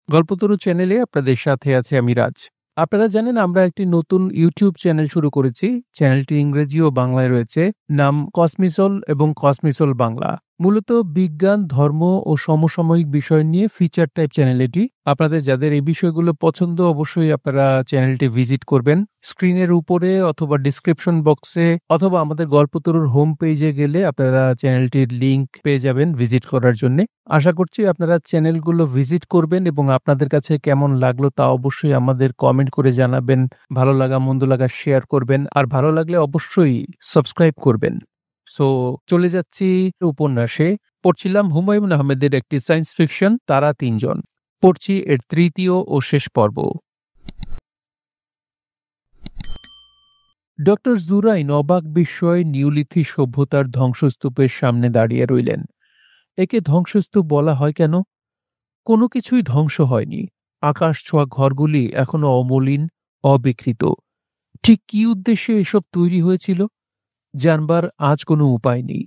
গল্পতরু চ্যানেলে আপনাদের সাথে আছে আমি রাজ। আপনারা জানেন আমরা একটি নতুন ইউটিউব চ্যানেল শুরু করেছি। চ্যানেলটি ইংরেজি ও বাংলায় রয়েছে। নাম কসমিসল এবং কসমিসল বাংলা। মূলত বিজ্ঞান, ধর্ম ও সমসাময়িক বিষয় নিয়ে ফিচার টাইপ চ্যানেল এটি। আপনাদের যাদের এই বিষয়গুলো পছন্দ অবশ্যই আপনারা চ্যানেলটি ভিজিট করবেন। স্ক্রিনের উপরে অথবা ডিসক্রিপশন বক্সে অথবা আমাদের গল্পতরুর হোম পেজে গেলে আপনারা চ্যানেলটির লিংক পেয়ে যাবেন ভিজিট করার জন্য। আশা করছি আপনারা চ্যানেলগুলো ভিজিট করবেন এবং আপনাদের কাছে কেমন লাগলো তা অবশ্যই আমাদের কমেন্ট করে জানাবেন। ভালো লাগা মন্দ লাগা শেয়ার করবেন, আর ভালো লাগলে অবশ্যই সাবস্ক্রাইব করবেন। সো চলে যাচ্ছি উপন্যাসে। পড়ছিলাম হুমায়ুন আহমেদের একটি সায়েন্স ফিকশন, তারা তিনজন। পড়ছি এর তৃতীয় ও শেষ পর্ব। ডক্টর জুরাইন অবাক বিস্ময়ে নিওলিথি সভ্যতার ধ্বংসস্তূপের সামনে দাঁড়িয়ে রইলেন। একে ধ্বংসস্তূপ বলা হয় কেন? কোনো কিছুই ধ্বংস হয়নি। আকাশ ছোঁয়া ঘরগুলি এখনো অমলিন, অবিকৃত। ঠিক কী উদ্দেশ্যে এসব তৈরি হয়েছিল জানবার আজ কোনো উপায় নেই।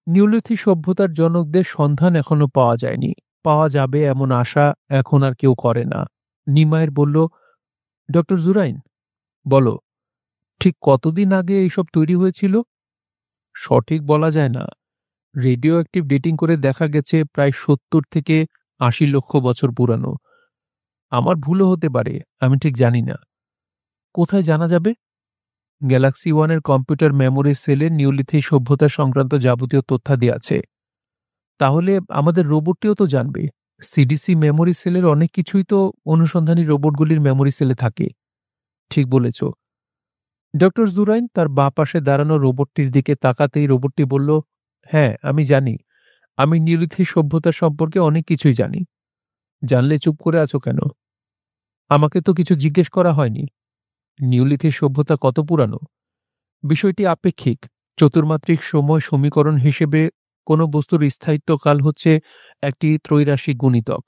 নিওলিথি সভ্যতার জনকদের সন্ধান এখনো পাওয়া যায়নি। পাওয়া যাবে এমন আশা এখন আর কেউ করে না। নিমায়ের বলল, ডক্টর জুরাইন, বলো, ঠিক কতদিন আগে এইসব তৈরি হয়েছিল? সঠিক বলা যায় না। রেডিও অ্যাক্টিভ ডেটিং করে দেখা গেছে প্রায় ৭০ থেকে ৮০ লক্ষ বছর পুরানো। আমার ভুলও হতে পারে, আমি ঠিক জানি না। কোথায় জানা যাবে? গ্যালাক্সি ওয়ানের কম্পিউটার মেমোরি সেলে নিওলিথিক সভ্যতা সংক্রান্ত যাবতীয় তথ্যাদি আছে। তাহলে আমাদের রোবটটিও তো জানবে। সিডিসি মেমোরি সেলের অনেক কিছুই তো অনুসন্ধানী রোবটগুলির মেমোরি সেলে থাকে। ঠিক বলেছ। ডক্টর জুরাইন তার বাঁ পাশে দাঁড়ানো রোবটটির দিকে তাকাতেই রোবটটি বলল, হ্যাঁ, আমি জানি। আমি নিওলিথিক সভ্যতা সম্পর্কে অনেক কিছুই জানি। জানলে চুপ করে আছো কেন? আমাকে তো কিছু জিজ্ঞেস করা হয়নি। নিওলিথিক সভ্যতা কত পুরানো? বিষয়টি আপেক্ষিক। চতুর্মাত্রিক সময় সমীকরণ হিসেবে কোনো বস্তুর স্থায়িত্বকাল হচ্ছে একটি ত্রৈরাশিক গুণিতক,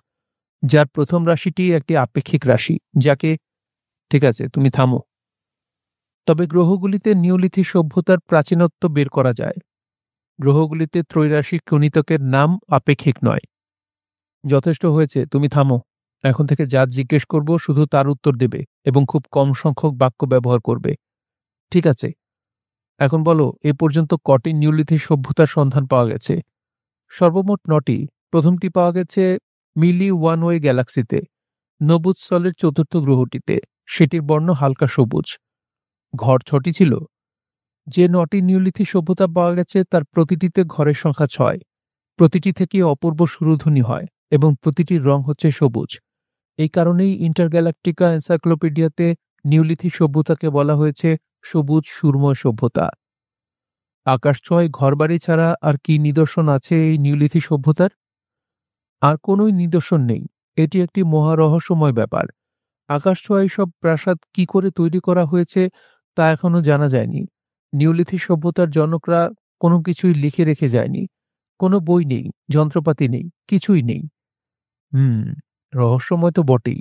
যার প্রথম রাশিটি একটি আপেক্ষিক রাশি, যাকে... ঠিক আছে, তুমি থামো। তবে গ্রহগুলিতে নিওলিথিক সভ্যতার প্রাচীনত্ব বের করা যায়। গ্রহগুলিতে ত্রৈরাশিক গুণিতকের নাম আপেক্ষিক নয়। যথেষ্ট হয়েছে, তুমি থামো। এখন থেকে যা জিজ্ঞেস করব শুধু তার উত্তর দেবে এবং খুব কম সংখ্যক বাক্য ব্যবহার করবে। ঠিক আছে, এখন বলো, এ পর্যন্ত কটি নিওলিথিক সভ্যতার সন্ধান পাওয়া গেছে? সর্বমোট ৯টি। প্রথমটি পাওয়া গেছে মিলি ওয়ানওয়ে গ্যালাক্সিতে, নবুৎসলের চতুর্থ গ্রহটিতে। সেটির বর্ণ হালকা সবুজ। ঘর ৬টি ছিল। যে ৯টি নিওলিথিক সভ্যতা পাওয়া গেছে তার প্রতিটিতে ঘরের সংখ্যা ৬। প্রতিটি থেকে অপূর্ব সুরধ্বনি হয় এবং প্রতিটির রং হচ্ছে সবুজ। এই কারণেই ইন্টারগ্যালাকটিকা এনসাইক্লোপিডিয়াতে নিওলিথিক সভ্যতাকে বলা হয়েছে সবুজ সুরময় সভ্যতা। আকাশছোঁয়ায় ঘরবাড়ি ছাড়া আর কি নিদর্শন আছে এই নিওলিথিক সভ্যতার? আর কোনোই নিদর্শন নেই। এটি একটি মহারহস্যময় ব্যাপার। আকাশছোঁয়ায় সব প্রাসাদ কি করে তৈরি করা হয়েছে তা এখনো জানা যায়নি। নিওলিথিক সভ্যতার জনকরা কোনো কিছুই লিখে রেখে যায়নি। কোনো বই নেই, যন্ত্রপাতি নেই, কিছুই নেই। হুম, রহস্যময় তো বটেই।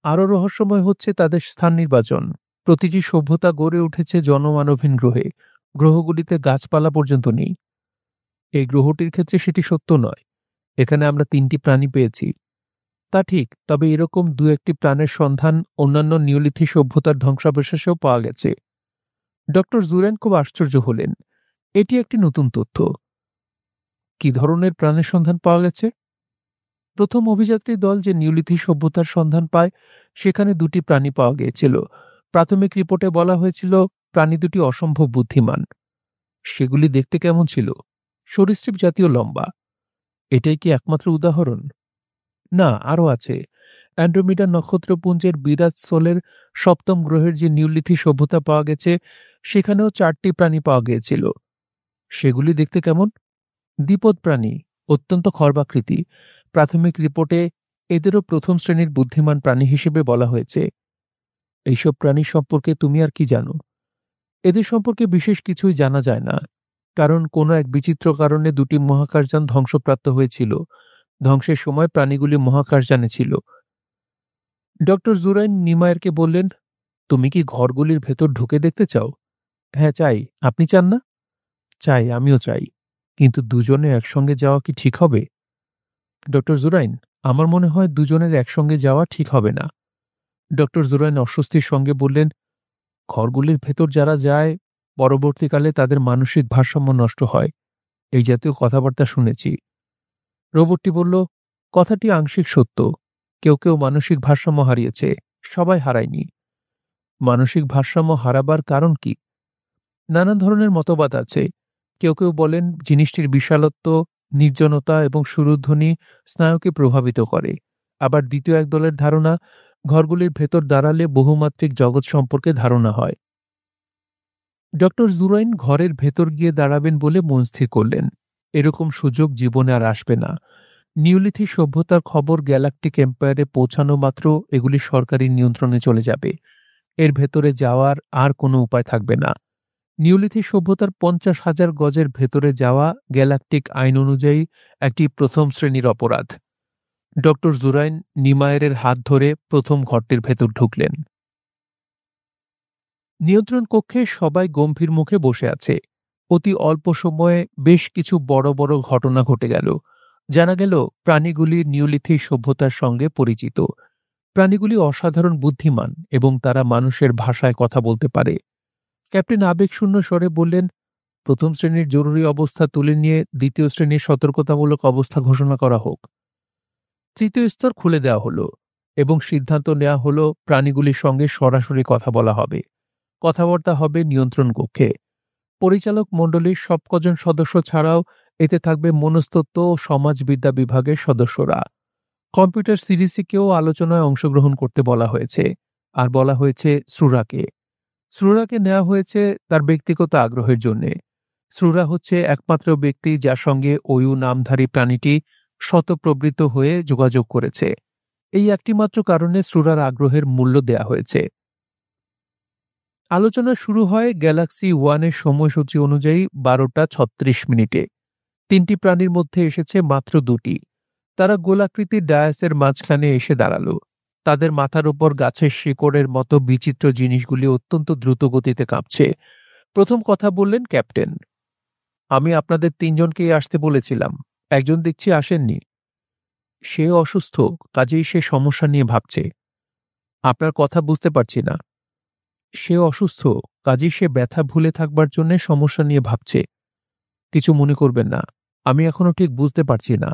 আরও রহস্যময় হচ্ছে তাদের স্থান নির্বাচন। প্রতিটি সভ্যতা গড়ে উঠেছে জনমানবহীন গ্রহে। গ্রহগুলিতে গাছপালা পর্যন্ত নেই। এই গ্রহটির ক্ষেত্রে সেটি সত্য নয়। এখানে আমরা ৩টি প্রাণী পেয়েছি, তা ঠিক, তবে এরকম দু একটি প্রাণের সন্ধান অন্যান্য নিওলিথিক সভ্যতার ধ্বংসাবশেষেও পাওয়া গেছে। ডক্টর জুরেন খুব আশ্চর্য হলেন। এটি একটি নতুন তথ্য। কি ধরনের প্রাণের সন্ধান পাওয়া গেছে? প্রথম অভিযাত্রী দল যে নিওলিথিক সভ্যতার সন্ধান পায় সেখানে ২টি প্রাণী পাওয়া গিয়েছিল। প্রাথমিক রিপোর্টে বলা হয়েছিল প্রাণী দুটি অসম্ভব বুদ্ধিমান। সেগুলি দেখতে কেমন ছিল? সরীসৃপ জাতীয় লম্বা। এটাই কি একমাত্র উদাহরণ? না, আরও আছে। অ্যান্ড্রোমিডা নক্ষত্রপুঞ্জের বিরাট সোলের ৭ম গ্রহের যে নিওলিথিক সভ্যতা পাওয়া গেছে সেখানেও ৪টি প্রাণী পাওয়া গিয়েছিল। সেগুলি দেখতে কেমন? দ্বিপদ প্রাণী, অত্যন্ত খর্বাকৃতি। প্রাথমিক রিপোর্টে এদেরও প্রথম শ্রেণীর বুদ্ধিমান প্রাণী হিসেবে বলা হয়েছে। এইসব প্রাণী সম্পর্কে তুমি আর কি জানো? এদের সম্পর্কে বিশেষ কিছুই জানা যায় না, কারণ কোনো এক বিচিত্র কারণে ২টি মহাকাশযান ধ্বংসপ্রাপ্ত হয়েছিল। ধ্বংসের সময় প্রাণীগুলি মহাকাশযানে ছিল। ডক্টর জুরাইন নিমায়েরকে বললেন, তুমি কি ঘরগুলির ভেতর ঢুকে দেখতে চাও? হ্যাঁ, চাই। আপনি চান না? চাই, আমিও চাই। কিন্তু দুজনে একসঙ্গে যাওয়া কি ঠিক হবে? ডক্টর জুরাইন, আমার মনে হয় দুজনের একসঙ্গে যাওয়া ঠিক হবে না। ডক্টর জুরাইন অস্বস্তির সঙ্গে বললেন, ঘরগুলির ভেতর যারা যায় পরবর্তীকালে তাদের মানসিক ভারসাম্য নষ্ট হয়, এই জাতীয় কথাবার্তা শুনেছি। রোবটটি বলল, কথাটি আংশিক সত্য। কেউ কেউ মানসিক ভারসাম্য হারিয়েছে, সবাই হারায়নি। মানসিক ভারসাম্য হারাবার কারণ কি? নানান ধরনের মতবাদ আছে। কেউ কেউ বলেন জিনিসটির বিশালত্ব, নির্জনতা এবং সুরধ্বনি স্নায়ুকে প্রভাবিত করে। আবার দ্বিতীয় এক দলের ধারণা, ঘরগুলির ভেতর দাঁড়ালে বহুমাত্রিক জগৎ সম্পর্কে ধারণা হয়। ডক্টর জুরাইন ঘরের ভেতর গিয়ে দাঁড়াবেন বলে মন স্থির করলেন। এরকম সুযোগ জীবনে আর আসবে না। নিওলিথিক সভ্যতার খবর গ্যালাকটিক এম্পায়ারে পৌঁছানো মাত্র এগুলি সরকারি নিয়ন্ত্রণে চলে যাবে। এর ভেতরে যাওয়ার আর কোনো উপায় থাকবে না। নিওলিথিক সভ্যতার 50,000 গজের ভেতরে যাওয়া গ্যালাকটিক আইন অনুযায়ী একটি প্রথম শ্রেণীর অপরাধ। ডক্টর জুরাইন নিমায়েরের হাত ধরে প্রথম ঘরটির ভেতর ঢুকলেন। নিয়ন্ত্রণ কক্ষে সবাই গম্ভীর মুখে বসে আছে। অতি অল্প সময়ে বেশ কিছু বড় বড় ঘটনা ঘটে গেল। জানা গেল প্রাণীগুলি নিওলিথিক সভ্যতার সঙ্গে পরিচিত। প্রাণীগুলি অসাধারণ বুদ্ধিমান এবং তারা মানুষের ভাষায় কথা বলতে পারে। ক্যাপ্টেন আবেগশূন্য স্বরে বললেন, প্রথম শ্রেণীর জরুরি অবস্থা তুলে নিয়ে দ্বিতীয় শ্রেণীর সতর্কতামূলক অবস্থা ঘোষণা করা হোক। তৃতীয় স্তর খুলে দেওয়া হলো এবং সিদ্ধান্ত নেওয়া হলো প্রাণীগুলির সঙ্গে সরাসরি কথা বলা হবে। কথাবার্তা হবে নিয়ন্ত্রণ কক্ষে। পরিচালক মণ্ডলীর সব কজন সদস্য ছাড়াও এতে থাকবে মনস্তত্ত্ব ও সমাজবিদ্যা বিভাগের সদস্যরা। কম্পিউটার সিরিসিকেও আলোচনায় অংশগ্রহণ করতে বলা হয়েছে। আর বলা হয়েছে শ্রুরাকে। শ্রুরাকে নেওয়া হয়েছে তার ব্যক্তিগত আগ্রহের জন্যে। শ্রুরা হচ্ছে একমাত্র ব্যক্তি যার সঙ্গে ওয়ু নামধারী প্রাণীটি শতপ্রবৃত্ত হয়ে যোগাযোগ করেছে। এই একটিমাত্র কারণে শ্রুরার আগ্রহের মূল্য দেয়া হয়েছে। আলোচনা শুরু হয় গ্যালাক্সি 1-এর সময়সূচি অনুযায়ী 12:36 তিনটি প্রাণীর মধ্যে এসেছে মাত্র দুটি। তারা গোলাকৃতির ডায়াসের মাঝখানে এসে দাঁড়ালো। তাদের মাথার উপর গাছের শিকড়ের মতো বিচিত্র জিনিসগুলি অত্যন্ত দ্রুত গতিতে কাঁপছে। প্রথম কথা বললেন ক্যাপ্টেন, আমি আপনাদের তিনজনকেই আসতে বলেছিলাম, একজন দেখছি আসেননি। সে অসুস্থ, কাজেই সে সমস্যা নিয়ে ভাবছে। আপনার কথা বুঝতে পারছি না। সে অসুস্থ, কাজেই সে ব্যথা ভুলে থাকবার জন্য সমস্যা নিয়ে ভাবছে। কিছু মনে করবেন না, আমি এখনো ঠিক বুঝতে পারছি না।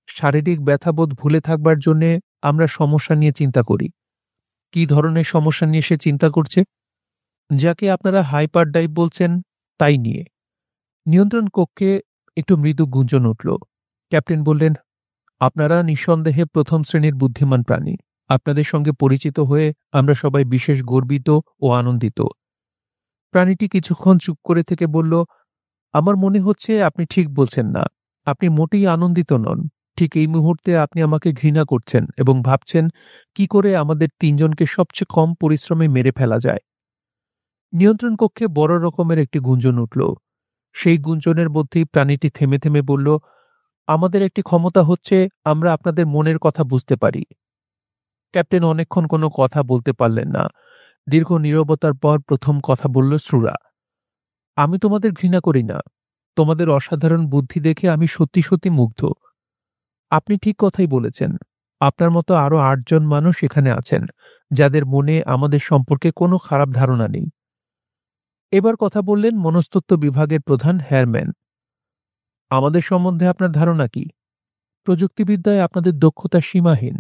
শারীরিক ব্যথাবোধ ভুলে থাকবার জন্য আমরা সমস্যা নিয়ে চিন্তা করি। কি ধরনের সমস্যা নিয়ে সে চিন্তা করছে? যাকে আপনারা হাইপার ডাইভ বলছেন, তাই নিয়ে। নিয়ন্ত্রণ কক্ষে একটু মৃদু গুঞ্জন উঠল। ক্যাপ্টেন বললেন, আপনারা নিঃসন্দেহে প্রথম শ্রেণীর বুদ্ধিমান প্রাণী। আপনাদের সঙ্গে পরিচিত হয়ে আমরা সবাই বিশেষ গর্বিত ও আনন্দিত। প্রাণীটি কিছুক্ষণ চুপ করে থেকে বলল, আমার মনে হচ্ছে আপনি ঠিক বলছেন না। আপনি মোটেই আনন্দিত নন। ঠিক এই মুহূর্তে আপনি আমাকে ঘৃণা করছেন এবং ভাবছেন কি করে আমাদের তিনজনকে সবচেয়ে কম পরিশ্রমে মেরে ফেলা যায়। নিয়ন্ত্রণ কক্ষে বড় রকমের একটি গুঞ্জন উঠল। সেই গুঞ্জনের মধ্যেই প্রাণীটি থেমে থেমে বলল, আমাদের একটি ক্ষমতা হচ্ছে আমরা আপনাদের মনের কথা বুঝতে পারি। ক্যাপ্টেন অনেকক্ষণ কোনো কথা বলতে পারলেন না। দীর্ঘ নীরবতার পর প্রথম কথা বলল শ্রুরা, আমি তোমাদের ঘৃণা করি না। তোমাদের অসাধারণ বুদ্ধি দেখে আমি সত্যি সত্যি মুগ্ধ। আপনি ঠিক কথাই বলেছেন। আপনার মতো আরো 8 জন মানুষ এখানে আছেন যাদের মনে আমাদের সম্পর্কে কোনো খারাপ ধারণা নেই। এবার কথা বললেন মনস্তত্ত্ব বিভাগের প্রধান হ্যারম্যান। আমাদের সম্বন্ধে আপনার ধারণা কি? প্রযুক্তিবিদ্যায় আপনাদের দক্ষতা সীমাহীন।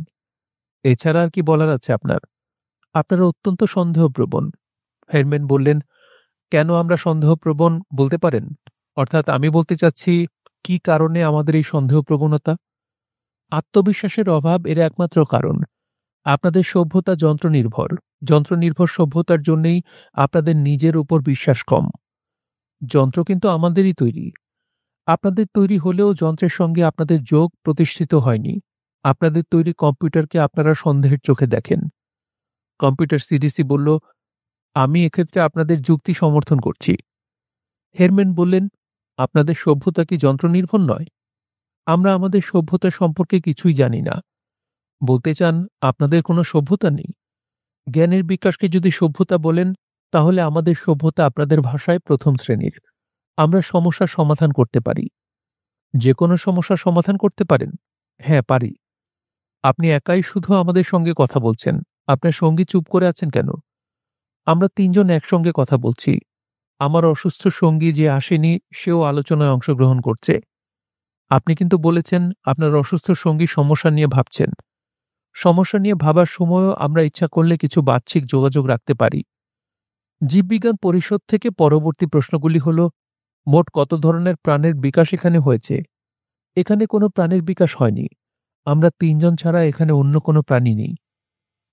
এছাড়া আর কি বলার আছে আপনার? আপনারা অত্যন্ত সন্দেহপ্রবণ। হ্যারম্যান বললেন, কেন আমরা সন্দেহপ্রবণ বলতে পারেন? অর্থাৎ আমি বলতে চাচ্ছি, কি কারণে আমাদের এই সন্দেহপ্রবণতা? আত্মবিশ্বাসের অভাব এর একমাত্র কারণ। আপনাদের সভ্যতা যন্ত্রনির্ভর। যন্ত্রনির্ভর সভ্যতার জন্যেই আপনাদের নিজের উপর বিশ্বাস কম। যন্ত্র কিন্তু আমাদেরই তৈরি। আপনাদের তৈরি হলেও যন্ত্রের সঙ্গে আপনাদের যোগ প্রতিষ্ঠিত হয়নি। আপনাদের তৈরি কম্পিউটারকে আপনারা সন্দেহের চোখে দেখেন। কম্পিউটার সিডিসি বলল, আমি এক্ষেত্রে আপনাদের যুক্তি সমর্থন করছি। হেরম্যান বললেন, আপনাদের সভ্যতা কি যন্ত্রনির্ভর নয়? আমরা আমাদের সভ্যতা সম্পর্কে কিছুই জানি না। বলতে চান আপনাদের কোনো সভ্যতা নেই? জ্ঞানের বিকাশকে যদি সভ্যতা বলেন, তাহলে আমাদের সভ্যতা আপনাদের ভাষায় প্রথম শ্রেণীর। আমরা সমস্যার সমাধান করতে পারি। যে কোনো সমস্যার সমাধান করতে পারেন? হ্যাঁ, পারি। আপনি একাই শুধু আমাদের সঙ্গে কথা বলছেন। আপনার সঙ্গী চুপ করে আছেন কেন? আমরা ৩ জন একসঙ্গে কথা বলছি। আমার অসুস্থ সঙ্গী যে আসেনি সেও আলোচনায় অংশগ্রহণ করছে। আপনি কিন্তু বলেছেন আপনার অসুস্থ সঙ্গী সমস্যা নিয়ে ভাবছেন। সমস্যা নিয়ে ভাবার সময়ও আমরা ইচ্ছা করলে কিছু বাহ্যিক যোগাযোগ রাখতে পারি। জীববিজ্ঞান পরিষদ থেকে পরবর্তী প্রশ্নগুলি হল, মোট কত ধরনের প্রাণের বিকাশ এখানে হয়েছে? এখানে কোনো প্রাণের বিকাশ হয়নি। আমরা ৩ জন ছাড়া এখানে অন্য কোনো প্রাণী নেই।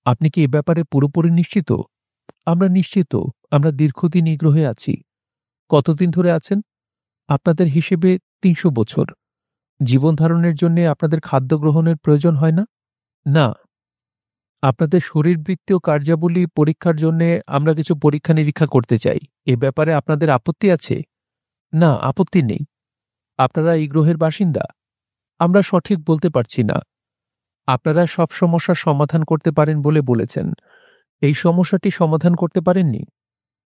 আপনি কি এ ব্যাপারে পুরোপুরি নিশ্চিত? আমরা নিশ্চিত। আমরা দীর্ঘদিন এই গ্রহে আছি। কতদিন ধরে আছেন? আপনাদের হিসেবে ৩০০ বছর। জীবন ধারণের জন্য আপনাদের খাদ্য গ্রহণের প্রয়োজন হয় না? না। আপনাদের শরীরবৃত্তীয় কার্যাবলী পরীক্ষার জন্য আমরা কিছু পরীক্ষা-নিরীক্ষা করতে চাই। এ ব্যাপারে আপনাদের আপত্তি আছে? না, আপত্তি নেই। আপনারা এই গ্রহের বাসিন্দা? আমরা সঠিক বলতে পারছি না। আপনারা সব সমস্যার সমাধান করতে পারেন বলে বলেছেন। এই সমস্যাটি সমাধান করতে পারেননি?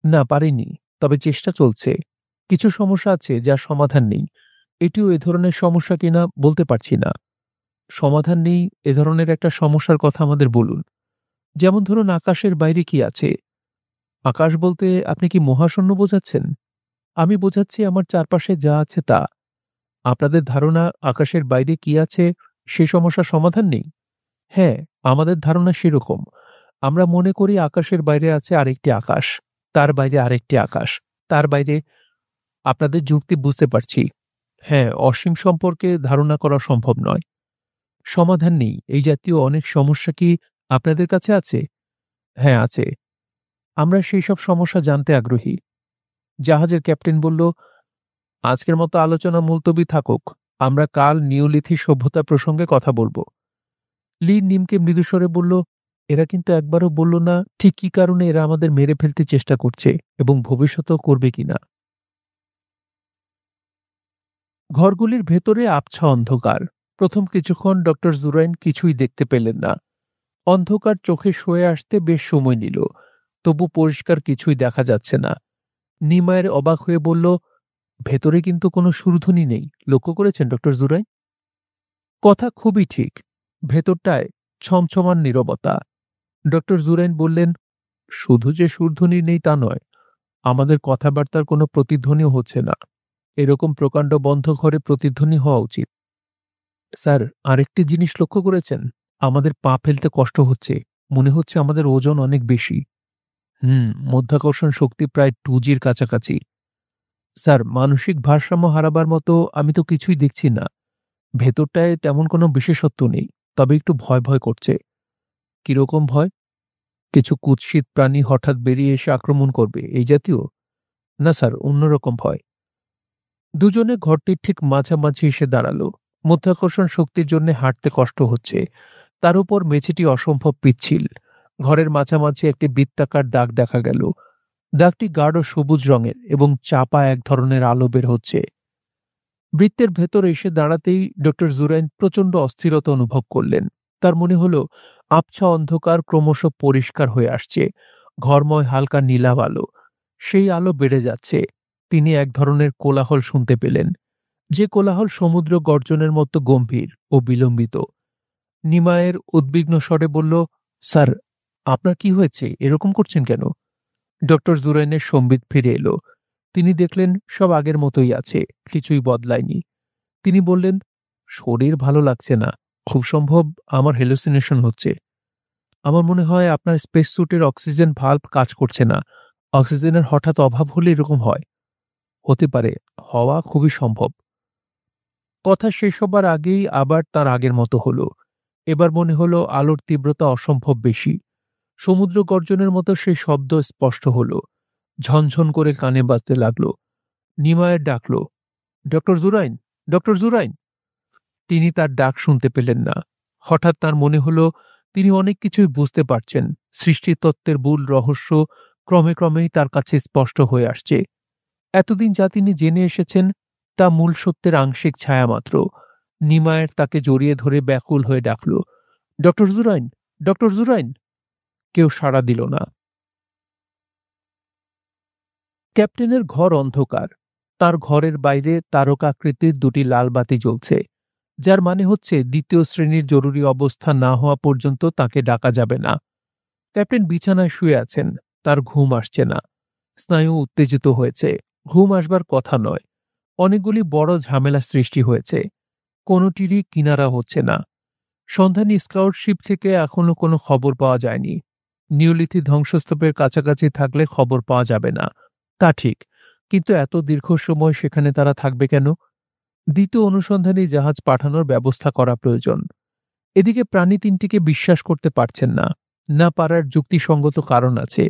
না, পারিনি। তবে চেষ্টা চলছে। কিছু সমস্যা আছে যার সমাধান নেই। এটিও এ ধরনের সমস্যা কিনা বলতে পারছি না। সমাধান নেই এ ধরনের একটা সমস্যার কথা আমাদের বলুন। যেমন ধরুন, আকাশের বাইরে কি আছে? আকাশ বলতে আপনি কি মহাশূন্য বোঝাচ্ছেন? আমি বোঝাচ্ছি আমার চারপাশে যা আছে তা। আপনাদের ধারণা আকাশের বাইরে কি আছে সে সমস্যার সমাধান নেই? হ্যাঁ, আমাদের ধারণা সেরকম। আমরা মনে করি আকাশের বাইরে আছে আরেকটি আকাশ, তার বাইরে আরেকটি আকাশ, তার বাইরে। আপনাদের যুক্তি বুঝতে পারছি। হ্যাঁ, অসীম সম্পর্কে ধারণা করা সম্ভব নয়। সমাধান নেই এই জাতীয় অনেক সমস্যা কি আপনাদের কাছে আছে? হ্যাঁ, আছে। আমরা সেই সব সমস্যা জানতে আগ্রহী। জাহাজের ক্যাপ্টেন বলল, আজকের মতো আলোচনা মুলতবি থাকুক। আমরা কাল নিওলিথি সভ্যতা প্রসঙ্গে কথা বলব। লি নিমকে মৃদুস্বরে বলল, এরা কিন্তু একবারও বলল না ঠিক কি কারণে এরা আমাদের মেরে ফেলতে চেষ্টা করছে এবং ভবিষ্যতেও করবে কিনা। ঘরগুলির ভেতরে আবছা অন্ধকার। প্রথম কিছুক্ষণ ডক্টর জুরাইন কিছুই দেখতে পেলেন না। অন্ধকার চোখে সয়ে আসতে বেশ সময় নিল। তবু পরিষ্কার কিছুই দেখা যাচ্ছে না। নিমায়ের অবাক হয়ে বলল, ভেতরে কিন্তু কোনো সুরধুনি নেই। লক্ষ্য করেছেন ডক্টর জুরাইন? কথা খুবই ঠিক। ভেতরটায় ছমছমান নীরবতা। ডক্টর জুরাইন বললেন, শুধু যে সুরধ্বনি নেই তা নয়, আমাদের কথাবার্তার কোনো প্রতিধ্বনিও হচ্ছে না। এরকম প্রকাণ্ড বন্ধ ঘরে প্রতিধ্বনি হওয়া উচিত। স্যার, আরেকটি জিনিস লক্ষ্য করেছেন? আমাদের পা ফেলতে কষ্ট হচ্ছে। মনে হচ্ছে আমাদের ওজন অনেক বেশি। মধ্যাকর্ষণ শক্তি প্রায় 2G'র কাছাকাছি। স্যার, মানসিক ভারসাম্য হারাবার মতো আমি তো কিছুই দেখছি না। ভেতরটায় তেমন কোনো বিশেষত্ব নেই, তবে একটু ভয় ভয় করছে। কিরকম ভয়? কিছু কুৎসিত প্রাণী হঠাৎ বেরিয়ে এসে আক্রমণ করবে এই জাতীয়? না স্যার, অন্যরকম ভয়। দুজনে ঘরটির ঠিক মাঝামাঝি এসে দাঁড়ালো। মধ্যাকর্ষণ শক্তির জন্য হাঁটতে কষ্ট হচ্ছে। তার উপর মেঝেটি অসম্ভব পিচ্ছিল। ঘরের মাঝামাঝি একটি বৃত্তাকার দাগ দেখা গেল। দাগটি গাঢ় সবুজ রঙের এবং চাপা এক ধরনের আলো বের হচ্ছে। বৃত্তের ভেতর এসে দাঁড়াতেই ডক্টর জুরাইন প্রচণ্ড অস্থিরতা অনুভব করলেন। তার মনে হল আবছা অন্ধকার ক্রমশ পরিষ্কার হয়ে আসছে। ঘরময় হালকা নীলাভ আলো। সেই আলো বেড়ে যাচ্ছে। তিনি এক ধরনের কোলাহল শুনতে পেলেন, যে কোলাহল সমুদ্র গর্জনের মতো গম্ভীর ও বিলম্বিত। নিমায়ের উদ্বিগ্ন স্বরে বলল, স্যার, আপনার কি হয়েছে? এরকম করছেন কেন? ডক্টর জুরাইনের সম্বিত ফিরে এলো। তিনি দেখলেন সব আগের মতোই আছে, কিছুই বদলায়নি। তিনি বললেন, শরীর ভালো লাগছে না। খুব সম্ভব আমার হ্যালুসিনেশন হচ্ছে। আমার মনে হয় আপনার স্পেস স্যুটের অক্সিজেন ভাল্ব কাজ করছে না। অক্সিজেনের হঠাৎ অভাব হলে এরকম হয়। হতে পারে, হওয়া খুবই সম্ভব। কথা শেষ হবার আগেই আবার তার আগের মতো হলো। এবার মনে হলো আলোর তীব্রতা অসম্ভব বেশি। সমুদ্র গর্জনের মতো সেই শব্দ স্পষ্ট হলো। ঝনঝন করে কানে বাজতে লাগলো। নিমায়ের ডাকল, ডক্টর জুরাইন, ডক্টর জুরাইন। তিনি তার ডাক শুনতে পেলেন না। হঠাৎ তার মনে হলো তিনি অনেক কিছুই বুঝতে পারছেন। সৃষ্টিতত্ত্বের মূল রহস্য ক্রমে ক্রমেই তার কাছে স্পষ্ট হয়ে আসছে। এতদিন যা তিনি জেনে এসেছেন তা মূল সত্যের আংশিক ছায়া মাত্র। নিমায়ের তাকে জড়িয়ে ধরে ব্যাকুল হয়ে ডাকল, ডক্টর জুরাইন, ডক্টর জুরাইন। কেউ সাড়া দিল না। ক্যাপ্টেনের ঘর অন্ধকার। তার ঘরের বাইরে তারকাকৃতির দুটি লাল বাতি জ্বলছে। যার মানে হচ্ছে দ্বিতীয় শ্রেণীর জরুরি অবস্থা না হওয়া পর্যন্ত তাকে ডাকা যাবে না। ক্যাপ্টেন বিছানায় শুয়ে আছেন, তার ঘুম আসছে না। স্নায়ু উত্তেজিত হয়েছে, ঘুম আসবার কথা নয়। অনেকগুলি বড় ঝামেলা সৃষ্টি হয়েছে, কোনোটিরই কিনারা হচ্ছে না। সন্ধানী স্কাউটশিপ থেকে এখনো কোনো খবর পাওয়া যায়নি। নিওলিথি ধ্বংসস্তূপের কাছাকাছি থাকলে খবর পাওয়া যাবে না, তা ঠিক, কিন্তু এত দীর্ঘ সময় সেখানে তারা থাকবে কেন? দ্বিতীয় অনুসন্ধানী জাহাজ পাঠানোর ব্যবস্থা করা প্রয়োজন। এদিকে প্রাণী তিনটিকে বিশ্বাস করতে পারছেন না, না পারার যুক্তিসঙ্গত কারণ আছে।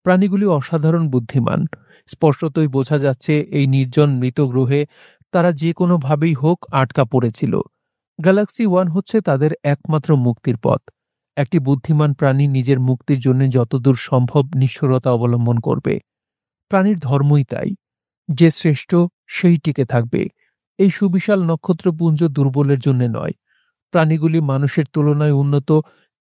প্রাণীগুলি অসাধারণ বুদ্ধিমান, স্পষ্টতই বোঝা যাচ্ছে এই নির্জন মৃত গ্রহে তারা যে কোনোভাবেই হোক আটকা পড়েছিল। গ্যালাক্সি ওয়ান হচ্ছে তাদের একমাত্র মুক্তির পথ। একটি বুদ্ধিমান প্রাণী নিজের মুক্তির জন্য যতদূর সম্ভব নিষ্ঠুরতা অবলম্বন করবে। প্রাণীর ধর্মই তাই, যে শ্রেষ্ঠ সেই টিকে থাকবে। এই সুবিশাল নক্ষত্রপুঞ্জ দুর্বলের জন্য নয়। প্রাণীগুলি মানুষের তুলনায় উন্নত,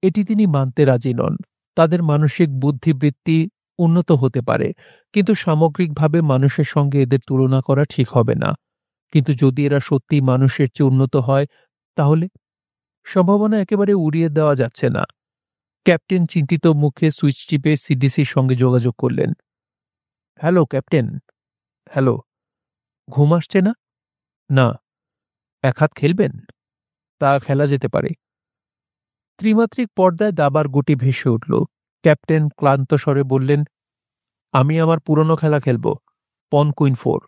এটি তিনি মানতে রাজি নন। তাদের মানসিক বুদ্ধিবৃত্তি উন্নত হতে পারে, কিন্তু সামগ্রিকভাবে মানুষের সঙ্গে এদের তুলনা করা ঠিক হবে না। কিন্তু যদি এরা সত্যি মানুষের চেয়ে উন্নত হয়, তাহলে সম্ভাবনা একেবারে উড়িয়ে দেওয়া যাচ্ছে না। ক্যাপ্টেন চিন্তিত মুখে সুইচ টিপে সিডিসির সঙ্গে যোগাযোগ করলেন। Hello captain. হ্যালো। ঘুম আসছে না? না। এক হাত খেলবেন? তা খেলা যেতে পারে। ত্রিমাত্রিক পর্দায় দাবার গুটি ভেসে উঠল। ক্যাপ্টেন ক্লান্ত স্বরে বললেন, আমি আমার পুরনো খেলা খেলব, পন কুইন 4।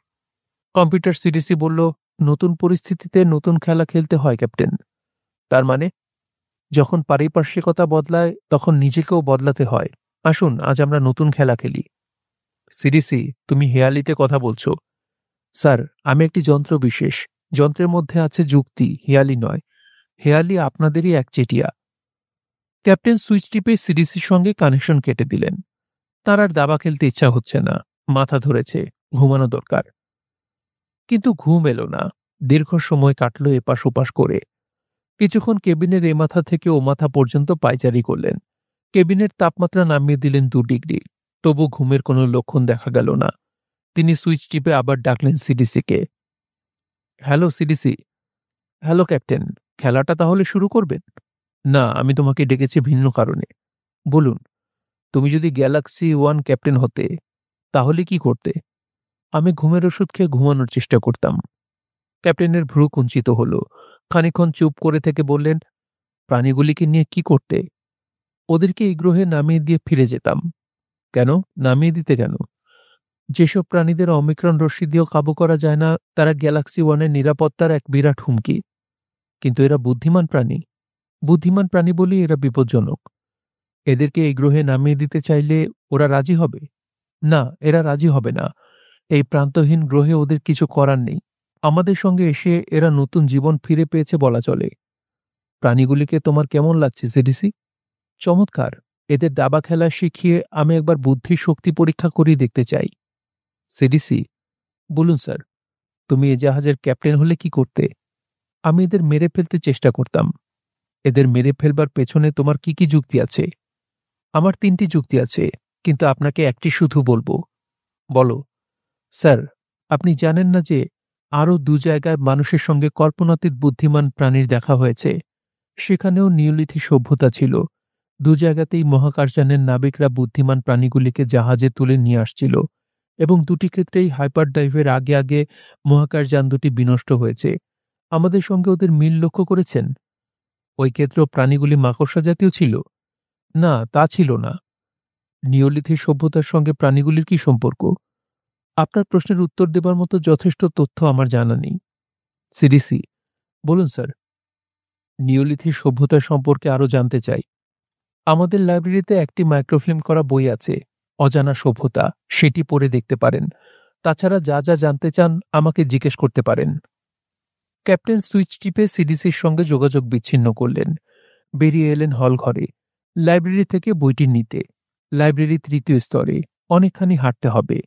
কম্পিউটার সিডিসি বলল, নতুন পরিস্থিতিতে নতুন খেলা খেলতে হয় ক্যাপ্টেন। তার মানে? যখন পারিপার্শ্বিকতা বদলায় তখন নিজেকেও বদলাতে হয়। আসুন আজ আমরা নতুন খেলা খেলি। সিডিসি, তুমি হেয়ালিতে কথা বলছো। স্যার, আমি একটি যন্ত্র বিশেষ, যন্ত্রের মধ্যে আছে যুক্তি, হেয়ালি নয়। হেয়ালি আপনাদেরই একচেটিয়া। ক্যাপ্টেন সুইচ টিপে সিডিসির সঙ্গে কানেকশন কেটে দিলেন। তার আর দাবা খেলতে ইচ্ছা হচ্ছে না, মাথা ধরেছে, ঘুমানো দরকার। কিন্তু ঘুম এলো না। দীর্ঘ সময় কাটল এপাশ ওপাশ করে। কিছুক্ষণ কেবিনের এ মাথা থেকে ও মাথা পর্যন্ত পায়চারি করলেন। কেবিনের তাপমাত্রা নামিয়ে দিলেন 2 ডিগ্রি, তবু ঘুমের কোনো লক্ষণ দেখা গেল না। তিনি সুইচ টিপে আবার ডাকলেন সিডিসিকে। Hello CDC. হ্যালো ক্যাপ্টেন, খেলাটা তাহলে শুরু করবেন? না, আমি তোমাকে ডেকেছি ভিন্ন কারণে। বলুন। তুমি যদি গ্যালাক্সি ওয়ান ক্যাপ্টেন হতে, তাহলে কি করতে? আমি ঘুমের ওষুধ খেয়ে ঘুমানোর চেষ্টা করতাম। ক্যাপ্টেনের ভ্রু কুঞ্চিত হল। খানিকক্ষণ চুপ করে থেকে বললেন, প্রাণীগুলিকে নিয়ে কি করতে? ওদেরকে এই গ্রহে নামিয়ে দিয়ে ফিরে যেতাম। কেন নামিয়ে দিতে কেন? যেসব প্রাণীদের অমিক্রণ রশ্মি দিয়েও কাবু করা যায় না, তারা গ্যালাক্সি ওয়ানের নিরাপত্তার এক বিরাট হুমকি। কিন্তু এরা বুদ্ধিমান প্রাণী। বুদ্ধিমান প্রাণী বলেই এরা বিপজ্জনক। এদেরকে এই গ্রহে নামিয়ে দিতে চাইলে ওরা রাজি হবে? না, এরা রাজি হবে না। এই প্রান্তহীন গ্রহে ওদের কিছু করার নেই। আমাদের সঙ্গে এসে এরা নতুন জীবন ফিরে পেয়েছে বলা চলে। প্রাণীগুলিকে তোমার কেমন লাগছে সিডিসি? চমৎকার। এদের দাবা খেলা শিখিয়ে আমি একবার বুদ্ধির শক্তি পরীক্ষা করিয়ে দেখতে চাই। সিডিসি, বলুন স্যার। তুমি এ জাহাজের ক্যাপ্টেন হলে কি করতে? আমি এদের মেরে ফেলতে চেষ্টা করতাম। এদের মেরে ফেলবার পেছনে তোমার কি কি যুক্তি আছে? আমার 3টি যুক্তি আছে, কিন্তু আপনাকে একটি শুধু বলবো। বলো। স্যার, আপনি জানেন না যে আরও 2 জায়গায় মানুষের সঙ্গে কল্পনাতীত বুদ্ধিমান প্রাণীর দেখা হয়েছে? সেখানেও নিওলিথি সভ্যতা ছিল। 2 জায়গাতেই মহাকাশযানের নাবিকরা বুদ্ধিমান প্রাণীগুলিকে জাহাজে তুলে নিয়ে আসছিল, এবং 2টি ক্ষেত্রেই হাইপার ডাইভের আগে আগে মহাকাশযান দুটি বিনষ্ট হয়েছে। আমাদের সঙ্গে ওদের মিল লক্ষ্য করেছেন? ওই ক্ষেত্রেও প্রাণীগুলি মাকড়সা জাতীয় ছিল? না, তা ছিল না। নিওলিথি সভ্যতার সঙ্গে প্রাণীগুলির কি সম্পর্ক? আপনার প্রশ্নের উত্তর দেবার মতো যথেষ্ট তথ্য আমার জানা নেই। সিডিসি, বলুন স্যার। নিওলিথি সভ্যতা সম্পর্কে আরও জানতে চাই। আমাদের লাইব্রেরিতে একটি মাইক্রোফিল্ম করা বই আছে, অজানা সভ্যতা, সেটি পড়ে দেখতে পারেন। তাছাড়া যা যা জানতে চান আমাকে জিজ্ঞেস করতে পারেন। ক্যাপ্টেন সুইচ টিপে সিডিসির সঙ্গে যোগাযোগ বিচ্ছিন্ন করলেন। বেরিয়ে এলেন হল ঘরে, লাইব্রেরি থেকে বইটি নিতে। লাইব্রেরি 3য় স্তরে, অনেকখানি হাঁটতে হবে।